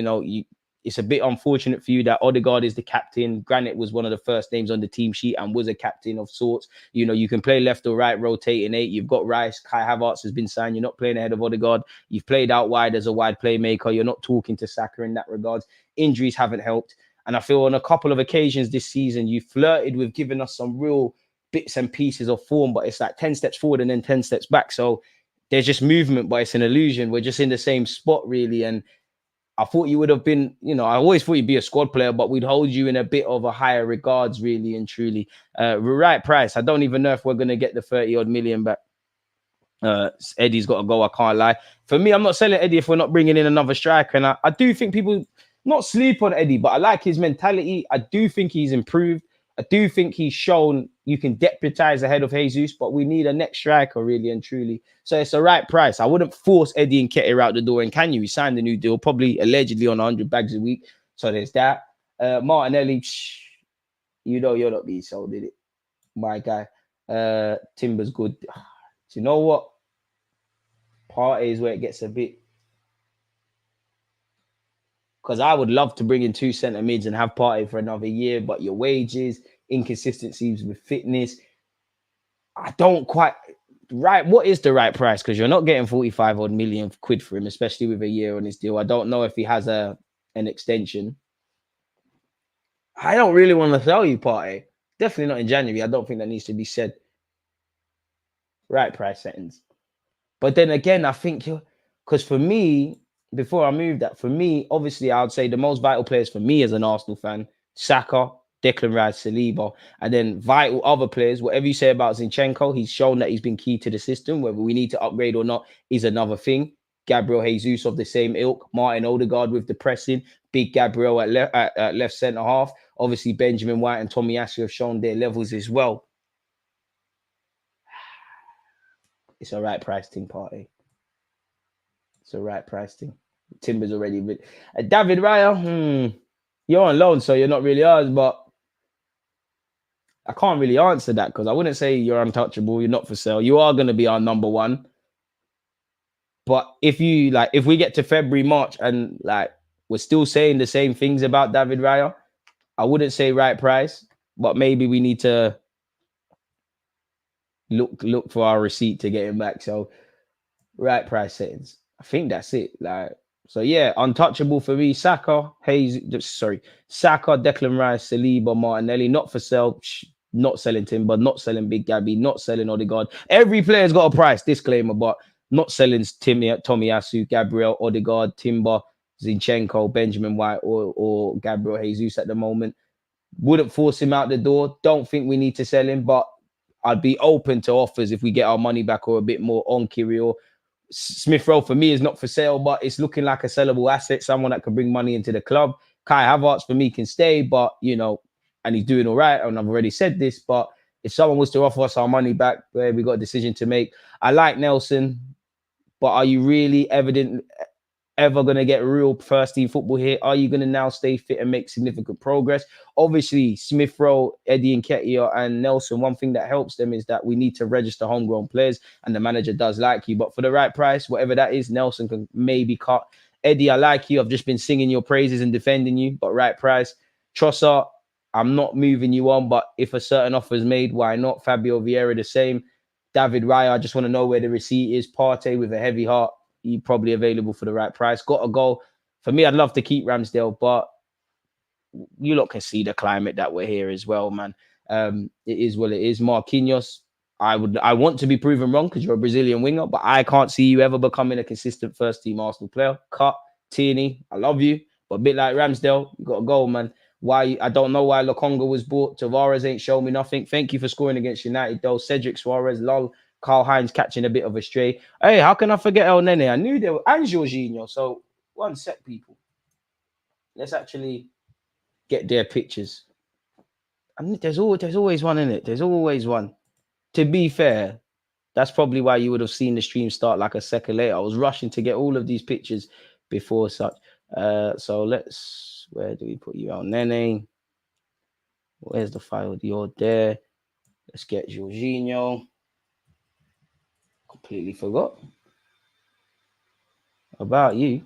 it's a bit unfortunate for you that Odegaard is the captain. Granit was one of the first names on the team sheet and was a captain of sorts. You can play left or right, rotating 8. You've got Rice. Kai Havertz has been signed. You're not playing ahead of Odegaard. You've played out wide as a wide playmaker. You're not talking to Saka in that regard. Injuries haven't helped. And I feel on a couple of occasions this season, you flirted with giving us some real bits and pieces of form, but it's like 10 steps forward and then 10 steps back. So there's just movement, but it's an illusion. We're just in the same spot, really. And I thought you would have been, I always thought you'd be a squad player, but we'd hold you in a bit of a higher regards, really and truly. Right price. I don't even know if we're going to get the 30-odd million back. Eddie's got to go, I can't lie. For me, I'm not selling Eddie if we're not bringing in another striker. And I do think people not sleep on Eddie, but I like his mentality. I do think he's improved. I do think he's shown you can deputize ahead of Jesus, but we need a next striker, really and truly. So it's the right price. I wouldn't force Eddie Nketiah out the door. And can you? He signed a new deal, probably allegedly on 100 bags a week. So there's that. Martinelli, you're not being sold, did it? My guy. Timber's good. Do you know what? Partey is where it gets a bit. Because I would love to bring in 2 centre mids and have Partey for another year, but your wages, inconsistencies with fitness, I don't quite right. What is the right price? Because you're not getting 45 million quid for him, especially with a year on his deal. I don't know if he has an extension. I don't really want to sell you Partey. Definitely not in January. I don't think that needs to be said. Right price settings. But then again, I think because for me, before I moved that, for me, obviously, I would say the most vital players for me as an Arsenal fan, Saka, Declan Rice, Saliba, and then vital other players, whatever you say about Zinchenko, he's shown that he's been key to the system. Whether we need to upgrade or not is another thing. Gabriel Jesus of the same ilk, Martin Odegaard with the pressing, big Gabriel at left centre half. Obviously, Benjamin White and Tomiyasu have shown their levels as well. It's a right price thing, Partey. It's a right price thing. Timber's already been. David Raya, you're on loan, so you're not really ours, but I can't really answer that because I wouldn't say you're untouchable. You're not for sale. You are going to be our number one. But if we get to February, March, and like we're still saying the same things about David Raya, I wouldn't say right price, but maybe we need to look for our receipt to get him back. So right price settings. I think that's it. Like, so yeah, untouchable for me. Saka, Saka, Declan Rice, Saliba, Martinelli, not for sale. Not selling Timber, not selling Big Gabby, not selling Odegaard. Every player's got a price, disclaimer, but not selling Tomiyasu, Gabriel, Odegaard, Timber, Zinchenko, Benjamin White, or Gabriel Jesus at the moment. Wouldn't force him out the door. Don't think we need to sell him, but I'd be open to offers if we get our money back or a bit more on Kirill. Smith Rowe for me is not for sale, but it's looking like a sellable asset, someone that can bring money into the club. Kai Havertz for me can stay, but and he's doing all right. And I've already said this, but if someone was to offer us our money back, we got a decision to make. I like Nelson, but are you really ever going to get real first team football here? Are you going to now stay fit and make significant progress? Obviously, Smith Rowe, Eddie Nketiah, and Nelson, one thing that helps them is that we need to register homegrown players, and the manager does like you. But for the right price, whatever that is, Nelson can maybe cut. Eddie, I like you. I've just been singing your praises and defending you, but right price. Trossard, I'm not moving you on, but if a certain offer is made, why not? Fabio Vieira, the same. David Raya, I just want to know where the receipt is. Partey with a heavy heart. He's probably available for the right price. Got to go. For me, I'd love to keep Ramsdale, but you lot can see the climate that we're here as well, man. It is what it is. Marquinhos, I want to be proven wrong because you're a Brazilian winger, but I can't see you ever becoming a consistent first team Arsenal player. Cut, Tierney, I love you, but a bit like Ramsdale, you got to go, man. Why? I don't know why Lokonga was bought. Tavares ain't shown me nothing. Thank you for scoring against United, though. Cedric Suarez, lol. Carl Hines catching a bit of a stray. Hey, how can I forget El Nene? I knew there were, and Jorginho. So one sec, people. Let's actually get their pictures. I mean, there's always one in it. There's always one. To be fair, that's probably why you would have seen the stream start like a second later. I was rushing to get all of these pictures before such. So where do we put you out? Nene. Where's the file? You're there. Let's get Jorginho. Completely forgot about you.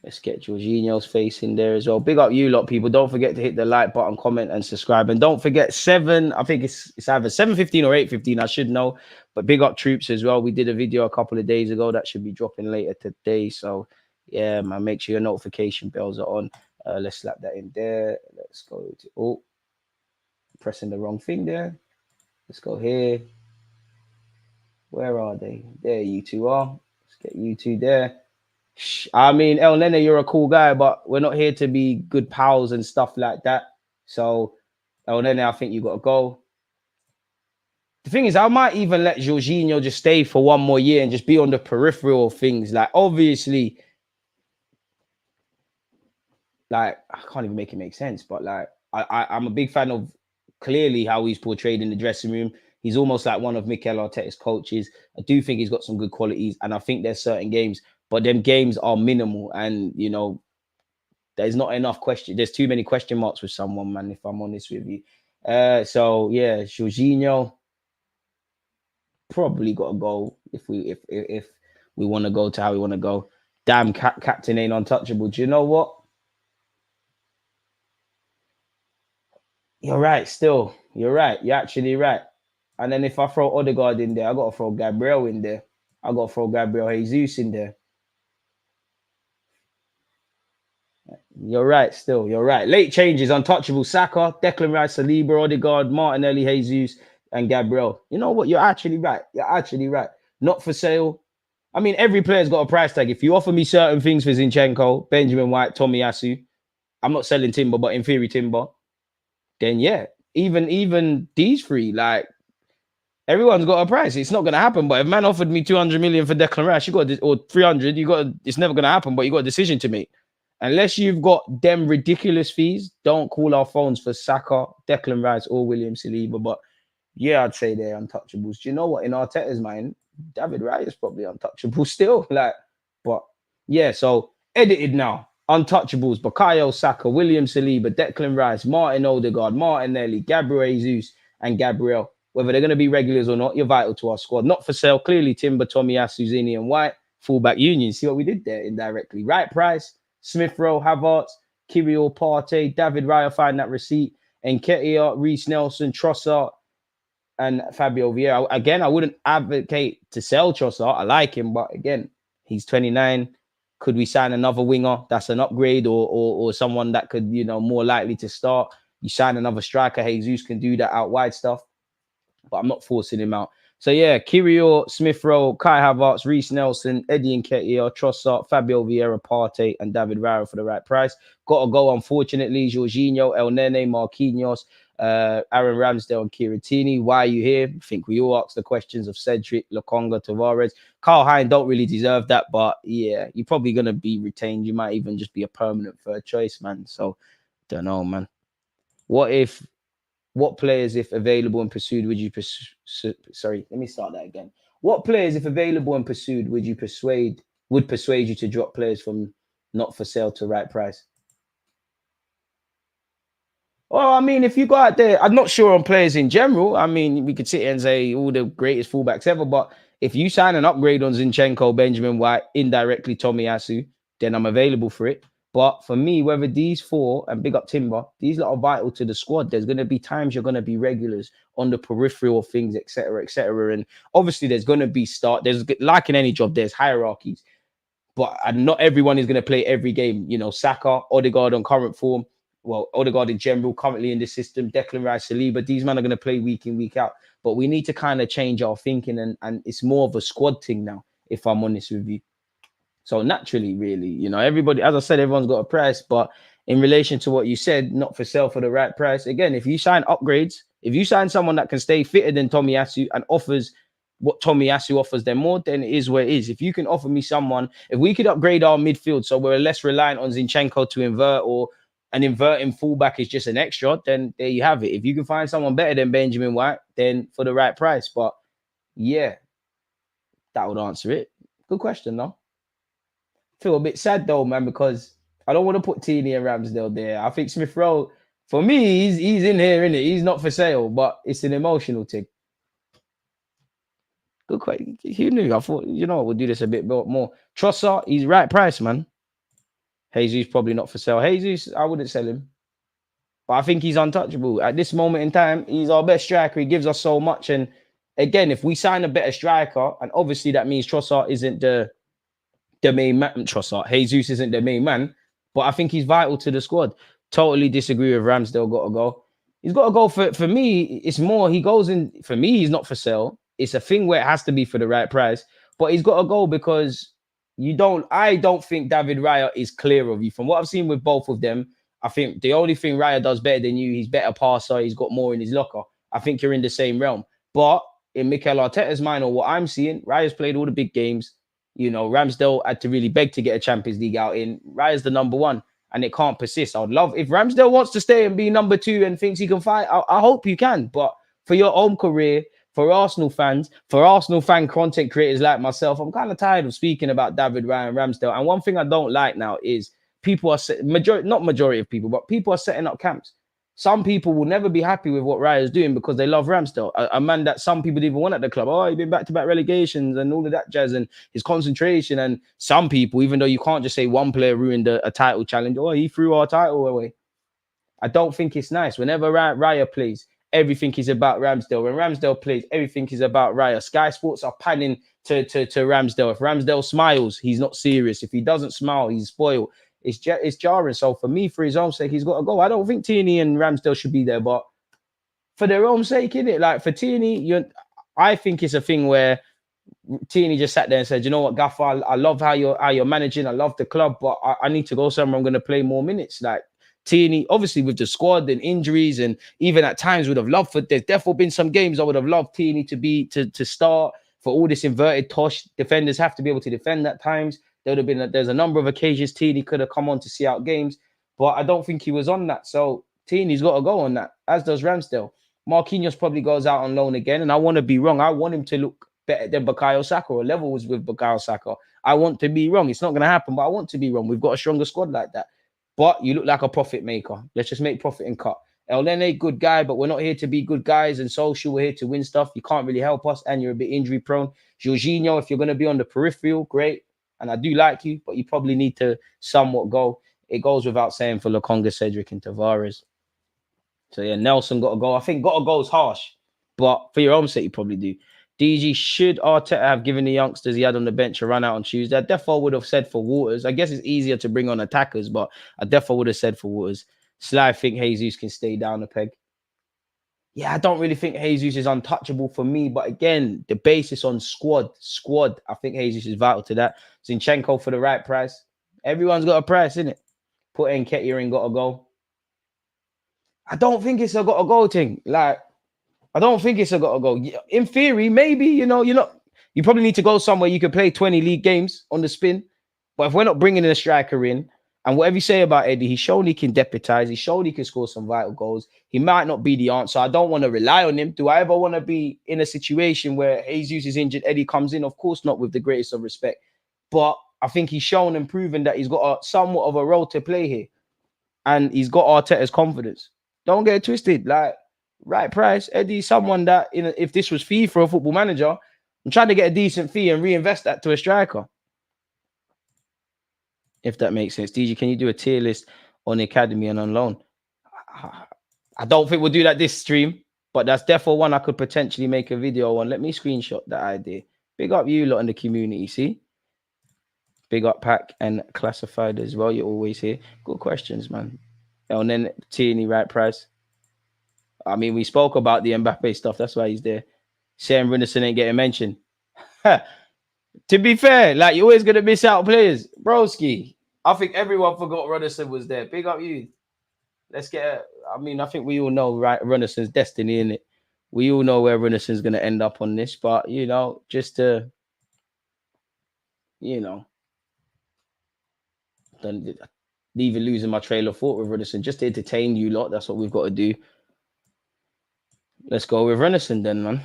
Let's get Jorginho's face in there as well. Big up you lot, people. Don't forget to hit the like button, comment, and subscribe. And don't forget I think it's either 7:15 or 8:15. I should know. But big up Troops as well. We did a video a couple of days ago that should be dropping later today. So yeah, man, make sure your notification bells are on. Let's slap that in there. Let's go to pressing the wrong thing there. Let's go here. Where are they? There you two are. Let's get you two there. I mean, El Nene, you're a cool guy, but we're not here to be good pals and stuff like that. So, El Nene, I think you got to go. The thing is, I might even let Jorginho just stay for one more year and just be on the peripheral of things. Like, obviously, like, I can't even make it make sense, but like, I'm a big fan of clearly how he's portrayed in the dressing room. He's almost like one of Mikel Arteta's coaches. I do think he's got some good qualities, and I think there's certain games, but them games are minimal, and there's not enough question. There's too many question marks with someone, man. If I'm honest with you, so yeah, Jorginho probably got to go if we want to go to how we want to go. Damn, captain ain't untouchable. Do you know what? You're right. Still, you're right. You're actually right. And then if I throw Odegaard in there, I got to throw Gabriel in there. I got to throw Gabriel Jesus in there. You're right. Still, you're right. Late changes, untouchable. Saka, Declan Rice, Saliba, Odegaard, Martinelli, Jesus, and Gabriel. You know what? You're actually right. You're actually right. Not for sale. I mean, every player's got a price tag. If you offer me certain things for Zinchenko, Benjamin White, Tomiyasu, I'm not selling Timber, but in theory, Timber. Then yeah, even these three, like, everyone's got a price. It's not going to happen. But if man offered me 200 million for Declan Rice, or 300, it's never going to happen. But you got a decision to make. Unless you've got them ridiculous fees, don't call our phones for Saka, Declan Rice, or William Saliba. But yeah, I'd say they're untouchables. Do you know what? In Arteta's mind, David Raya is probably untouchable still. But yeah. So edited now. Untouchables: Bukayo Saka, William Saliba, Declan Rice, Martin Odegaard, Martinelli, Gabriel Jesus, and Gabriel. Whether they're going to be regulars or not, you're vital to our squad. Not for sale. Clearly, Timber, Tomiyasu, Zini, and White. fullback union. See what we did there indirectly. Right price, Smith Rowe, Havertz, Kirill, Partey, David Raya, find that receipt, Nketiah, Reece Nelson, Trossard, and Fabio Vieira. Again, I wouldn't advocate to sell Trossard. I like him, but again, he's 29. Could we sign another winger? That's an upgrade, or someone that could, more likely to start. You sign another striker. Jesus can do that out wide stuff, but I'm not forcing him out. So yeah, Kirill, Smith Rowe, Kai Havertz, Reece Nelson, Eddie Nketiah, Trossard, Fabio Vieira, Partey, and David Raya for the right price. Got to go, unfortunately. Jorginho, El Nene, Marquinhos, Aaron Ramsdale, and Kiratini. Why are you here? I think we all asked the questions of Cedric, Lokonga, Tavares. Carl Hein don't really deserve that, but yeah, you're probably going to be retained. You might even just be a permanent third choice, man. So, don't know, man. What players, if available and pursued, would you sorry, let me start that again. What players, if available and pursued, would persuade you to drop players from not for sale to right price? Well, I mean, if you go out there, I'm not sure on players in general. I mean, we could sit here and say all the greatest fullbacks ever, but if you sign an upgrade on Zinchenko, Benjamin White, indirectly Tomiyasu, then I'm available for it. But for me, whether these four, and big up Timber, these lot are vital to the squad. There's going to be times you're going to be regulars on the peripheral of things, etc., etc. And obviously, there's going to be there's, like in any job, there's hierarchies. But not everyone is going to play every game. Saka, Odegaard on current form. Well, Odegaard in general, currently in the system. Declan Rice, Saliba. These men are going to play week in, week out. But we need to kind of change our thinking. And it's more of a squad thing now, if I'm honest with you. So naturally, really, everybody, as I said, everyone's got a price. But in relation to what you said, not for sale for the right price. Again, if you sign upgrades, if you sign someone that can stay fitter than Tomiyasu and offers what Tomiyasu offers them more, then it is where it is. If you can offer me someone, if we could upgrade our midfield so we're less reliant on Zinchenko to invert, or an inverting fullback is just an extra, then there you have it. If you can find someone better than Benjamin White, then for the right price. But yeah, that would answer it. Good question, though. Feel a bit sad though, man, because I don't want to put Tierney and Ramsdale there. I think Smith Rowe, for me, he's in here, innit? He's not for sale, but it's an emotional thing. Good question. Who knew? I thought, we'll do this a bit more. Trossard, he's right price, man. Jesus probably not for sale. Jesus, I wouldn't sell him. But I think he's untouchable. At this moment in time, he's our best striker. He gives us so much. And again, if we sign a better striker, and obviously that means Trossard isn't the main man. Trossard, Jesus isn't the main man, but I think he's vital to the squad. Totally disagree with Ramsdale. Got to go. He's got to go. For me, it's more. He goes in. For me, he's not for sale. It's a thing where it has to be for the right price. But he's got to go because I don't think David Raya is clear of you. From what I've seen with both of them, I think the only thing Raya does better than you, he's better passer. He's got more in his locker. I think you're in the same realm. But in Mikel Arteta's mind, or what I'm seeing, Raya's played all the big games. Ramsdale had to really beg to get a Champions League out in. Raya's the number one, and it can't persist. I would love if Ramsdale wants to stay and be number two and thinks he can fight. I hope you can. But for your own career, for Arsenal fans, for Arsenal fan content creators like myself, I'm kind of tired of speaking about David Raya and Ramsdale. And one thing I don't like now is people are not majority of people, but people are setting up camps. Some people will never be happy with what Raya is doing because they love Ramsdale, a man that some people didn't even want at the club. Oh, he's been back-to-back relegations and all of that jazz, and his concentration. And some people, even though you can't just say one player ruined a title challenge, oh, he threw our title away. I don't think it's nice. Whenever Raya plays, everything is about Ramsdale. When Ramsdale plays, everything is about Raya. Sky Sports are panning to Ramsdale. If Ramsdale smiles, he's not serious. If he doesn't smile, he's spoiled. It's jarring. So for me, for his own sake, he's got to go. I don't think Tierney and Ramsdale should be there, but for their own sake, innit? Like for Tierney, I think it's a thing where Tierney just sat there and said, you know what, Gaffer, I love how you're managing. I love the club, but I need to go somewhere. I'm going to play more minutes. Like Tierney, obviously with the squad and injuries, and even at times would have loved for. There's definitely been some games I would have loved Tierney to start. For all this inverted tosh, defenders have to be able to defend at times. There's a number of occasions Tierney could have come on to see out games, but I don't think he was on that. So Tierney's got to go on that, as does Ramsdale. Marquinhos probably goes out on loan again, and I want to be wrong. I want him to look better than Bukayo Saka, or levels with Bukayo Saka. I want to be wrong. It's not going to happen, but I want to be wrong. We've got a stronger squad like that. But you look like a profit maker. Let's just make profit and cut. El Nene, good guy, but we're not here to be good guys and social. We're here to win stuff. You can't really help us, and you're a bit injury prone. Jorginho, if you're going to be on the peripheral, great. and I do like you, but you probably need to somewhat go. It goes without saying for Lokonga, Cedric, and Tavares. So yeah, Nelson got to go. I think got to go is harsh, but for your own sake, you probably do. DG, should Arteta have given the youngsters he had on the bench a run out on Tuesday? I definitely would have said for Waters. I guess it's easier to bring on attackers, but I definitely would have said for Waters. Sly, I think Jesus can stay down a peg. Yeah, I don't really think Jesus is untouchable for me, but again, the basis on squad. I think Jesus is vital to that. Zinchenko for the right price. Everyone's got a price, innit? Put Nketiah in, got to go. I don't think it's a got to go thing. Like, I don't think it's a got to go. In theory, maybe, you probably need to go somewhere you can play 20 league games on the spin. But if we're not bringing in a striker in, and whatever you say about Eddie, he's shown he can deputize. He's shown he can score some vital goals. He might not be the answer. I don't want to rely on him. Do I ever want to be in a situation where Jesus is injured, Eddie comes in? Of course not, with the greatest of respect. But I think he's shown and proven that he's got somewhat of a role to play here. And he's got Arteta's confidence. Don't get it twisted. Like, right price, Eddie, someone that, if this was fee for a football manager, I'm trying to get a decent fee and reinvest that to a striker. If that makes sense. DG, can you do a tier list on the academy and on loan? I don't think we'll do that this stream, but that's definitely one I could potentially make a video on. Let me screenshot that idea. Big up you lot in the community, see? Big up Pack and Classified as well. You're always here. Good questions, man. And then Tierney, right price. I mean, we spoke about the Mbappe stuff. That's why he's there. Sam Rinderson ain't getting mentioned. To be fair, like, you're always going to miss out players. Broski, I think everyone forgot Rinderson was there. Big up you. Let's get I think we all know, right, Rinderson's destiny, innit? We all know where Rinderson's going to end up on this. But, just to, even losing my trail of thought with Rinderson, just to entertain you lot. That's what we've got to do. Let's go with Rinderson then, man.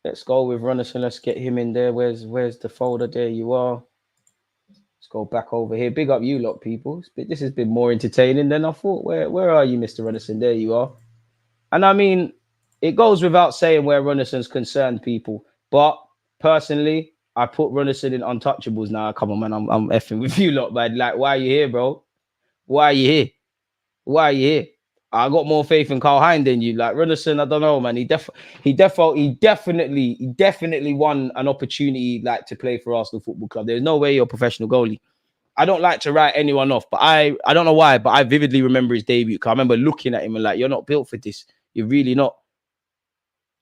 Let's go with Rinderson. Let's get him in there. Where's the folder? There you are. Let's go back over here. Big up you lot, people. This has been more entertaining than I thought. Where are you, Mr. Rinderson? There you are. And I mean, it goes without saying where Rinderson's concerned, people. But personally, I put Rinderson in untouchables now. Come on, man. I'm effing with you lot, man. Like, why are you here, bro? Why are you here? Why are you here? I got more faith in Carl Hein than you. Like, Rinderson, I don't know, man. He definitely won an opportunity, like, to play for Arsenal Football Club. There's no way you're a professional goalie. I don't like to write anyone off, but I don't know why, but I vividly remember his debut. I remember looking at him and like, you're not built for this. You're really not.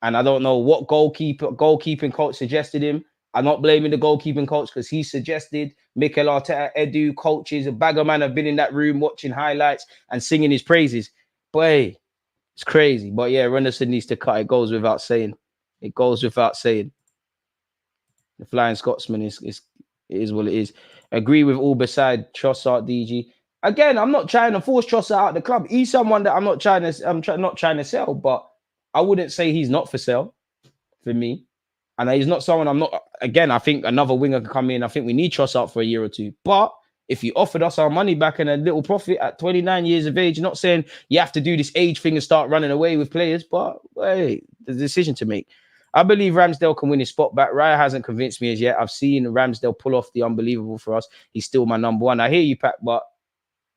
And I don't know what goalkeeping coach suggested him. I'm not blaming the goalkeeping coach because he suggested Mikel Arteta, Edu, coaches, a bag of man have been in that room watching highlights and singing his praises. But hey, it's crazy. But yeah, Renderson needs to cut. It goes without saying. It goes without saying. The Flying Scotsman is what it is. Agree with all beside Trossard, DG. Again, I'm not trying to force Trossard out of the club. He's someone that I'm not trying to sell, but I wouldn't say he's not for sale for me. And he's not someone I'm not. Again, I think another winger can come in. I think we need Trossard for a year or two. But if you offered us our money back and a little profit at 29 years of age, not saying you have to do this age thing and start running away with players, but hey, there's a decision to make. I believe Ramsdale can win his spot back. Raya hasn't convinced me as yet. I've seen Ramsdale pull off the unbelievable for us. He's still my number one. I hear you, Pat, but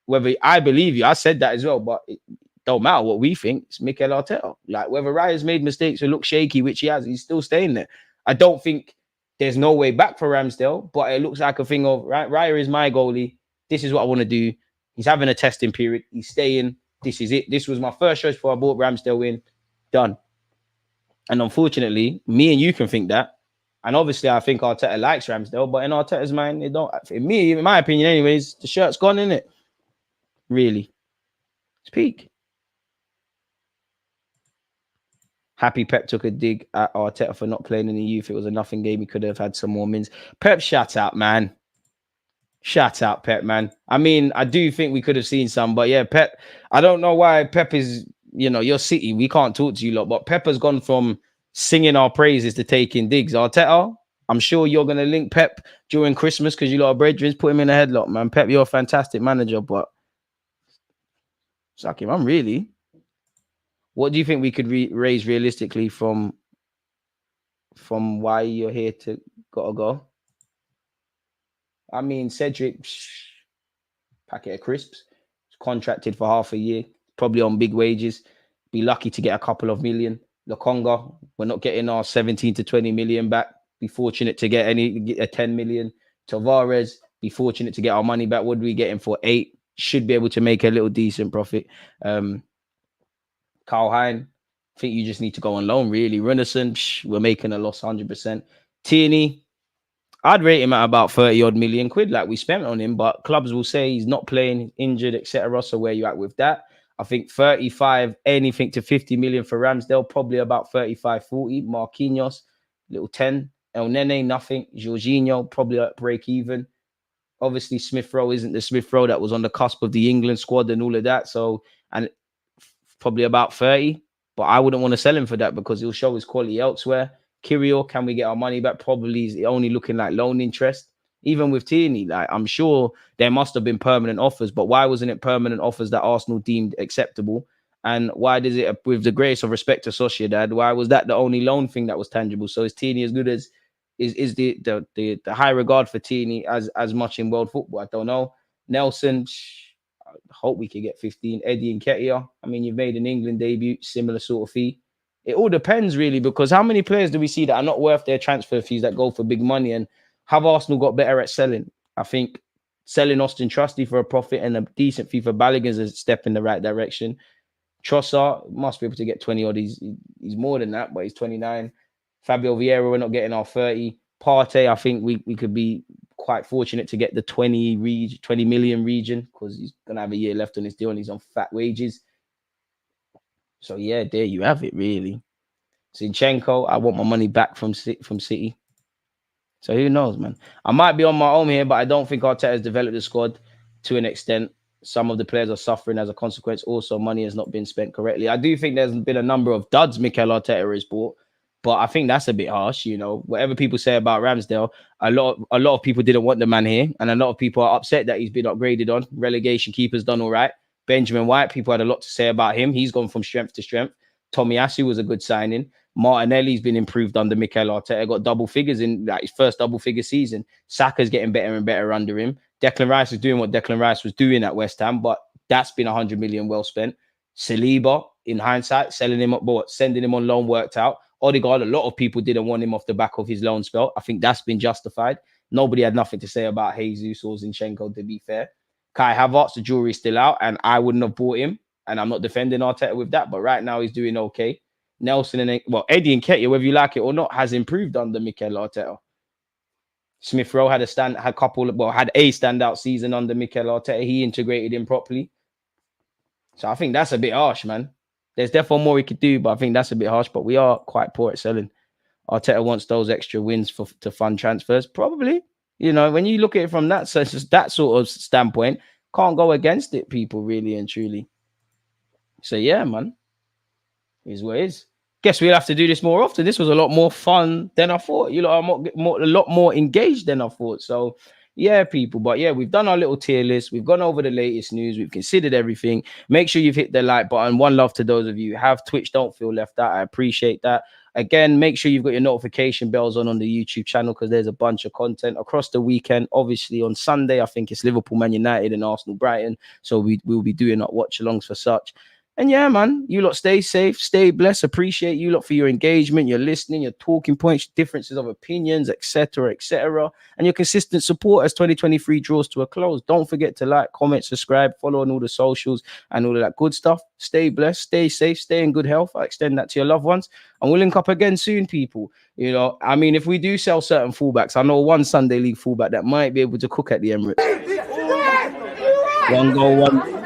whether I believe you, I said that as well, but it don't matter what we think. It's Mikel Arteta. Like, whether Raya's made mistakes or look shaky, which he has, he's still staying there. I don't think there's no way back for Ramsdale, but it looks like a thing of, right, Raya is my goalie. This is what I want to do. He's having a testing period. He's staying. This is it. This was my first choice before I bought Ramsdale in. Done. And unfortunately, me and you can think that. And obviously, I think Arteta likes Ramsdale, but in Arteta's mind, it don't. In me, in my opinion, anyways, the shirt's gone, isn't it? Really. Speak. Happy Pep took a dig at Arteta for not playing in the youth. It was a nothing game. He could have had some more wins. Pep, shut up, man. Shut up, Pep, man. I mean, I do think we could have seen some, but yeah, Pep, I don't know why Pep is, your City. We can't talk to you lot, but Pep has gone from singing our praises to taking digs. Arteta, I'm sure you're going to link Pep during Christmas because you lot are brethren. Put him in a headlock, man. Pep, you're a fantastic manager, but suck him. I'm really. What do you think we could raise realistically from why you're here to gotta go? I mean, Cedric, packet of crisps, contracted for half a year, probably on big wages. Be lucky to get a couple of million. Lokonga, we're not getting our 17 to 20 million back. Be fortunate to get a 10 million. Tavares, be fortunate to get our money back. What do we get him for? 8? Should be able to make a little decent profit. Carl Hein, I think you just need to go on loan, really. Runnison, we're making a loss 100%. Tierney, I'd rate him at about 30 odd million quid, like we spent on him, but clubs will say he's not playing, injured, etc. So where you at with that? I think 35, anything to 50 million for Ramsdale, probably about 35, 40. Marquinhos, little 10. El Nene, nothing. Jorginho, probably at break even. Obviously, Smith Rowe isn't the Smith Rowe that was on the cusp of the England squad and all of that. So, and probably about 30. But I wouldn't want to sell him for that because he'll show his quality elsewhere. Kirill, can we get our money back? Probably is only looking like loan interest. Even with Tierney, like I'm sure there must have been permanent offers, but why wasn't it permanent offers that Arsenal deemed acceptable? And why does it, with the greatest of respect to Sociedad, why was that the only loan thing that was tangible? So is Tierney as good as is the high regard for Tierney as much in world football? I don't know. Nelson, I hope we could get 15. Eddie Nketiah, I mean, you've made an England debut, similar sort of fee. It all depends really, because how many players do we see that are not worth their transfer fees that go for big money? And have Arsenal got better at selling? I think selling Austin Trusty for a profit and a decent fee for Balogun is a step in the right direction. Trossard must be able to get 20 odd. He's more than that, but he's 29. Fabio Vieira, we're not getting our 30. Partey, I think we could be quite fortunate to get the 20 million region because he's going to have a year left on his deal and he's on fat wages. So, yeah, there you have it, really. Zinchenko, I want my money back from City. So, who knows, man? I might be on my own here, but I don't think Arteta has developed the squad to an extent. Some of the players are suffering as a consequence. Also, money has not been spent correctly. I do think there's been a number of duds Mikel Arteta has bought, but I think that's a bit harsh, you know. Whatever people say about Ramsdale, a lot of people didn't want the man here, and a lot of people are upset that he's been upgraded on. Relegation keeper's done all right. Benjamin White, people had a lot to say about him. He's gone from strength to strength. Tomiyasu was a good signing. Martinelli's been improved under Mikel Arteta. Got double figures in his first double figure season. Saka's getting better and better under him. Declan Rice is doing what Declan Rice was doing at West Ham, but that's been 100 million well spent. Saliba, in hindsight, selling him up, but sending him on loan worked out. Odegaard, a lot of people didn't want him off the back of his loan spell. I think that's been justified. Nobody had nothing to say about Jesus or Zinchenko, to be fair. Kai Havertz, the jury's still out, and I wouldn't have bought him. And I'm not defending Arteta with that, but right now he's doing okay. Nelson and Eddie Nketiah, whether you like it or not, has improved under Mikel Arteta. Smith Rowe had a standout season under Mikel Arteta. He integrated him properly. So I think that's a bit harsh, man. There's definitely more he could do, but I think that's a bit harsh. But we are quite poor at selling. Arteta wants those extra wins to fund transfers, probably. You know, when you look at it from that sort of standpoint, can't go against it, people, really and truly. So yeah, man, is what it is. Guess we'll have to do this more often. This was a lot more fun than I thought. You lot are a lot more engaged than I thought. So yeah, people. But yeah, we've done our little tier list. We've gone over the latest news. We've considered everything. Make sure you've hit the like button. One love to those of you who have Twitch. Don't feel left out. I appreciate that. Again, make sure you've got your notification bells on the YouTube channel because there's a bunch of content across the weekend. Obviously, on Sunday, I think it's Liverpool, Man United and Arsenal, Brighton. So we'll be doing our watch-alongs for such. And yeah, man, you lot stay safe, stay blessed. Appreciate you lot for your engagement, your listening, your talking points, differences of opinions, etc., and your consistent support as 2023 draws to a close. Don't forget to like, comment, subscribe, follow on all the socials and all of that good stuff. Stay blessed, stay safe, stay in good health. I extend that to your loved ones, and we'll link up again soon, people. You know, I mean, if we do sell certain fullbacks, I know one Sunday League fullback that might be able to cook at the Emirates. One goal, one.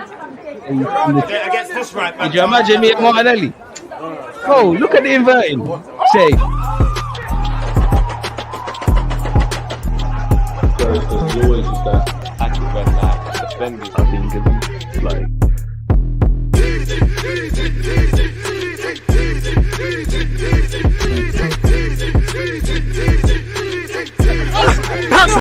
Against this right. Did you imagine me at Martinelli? Oh, look at the inverting. Say. So it's always just that active red light, defending. I think it's like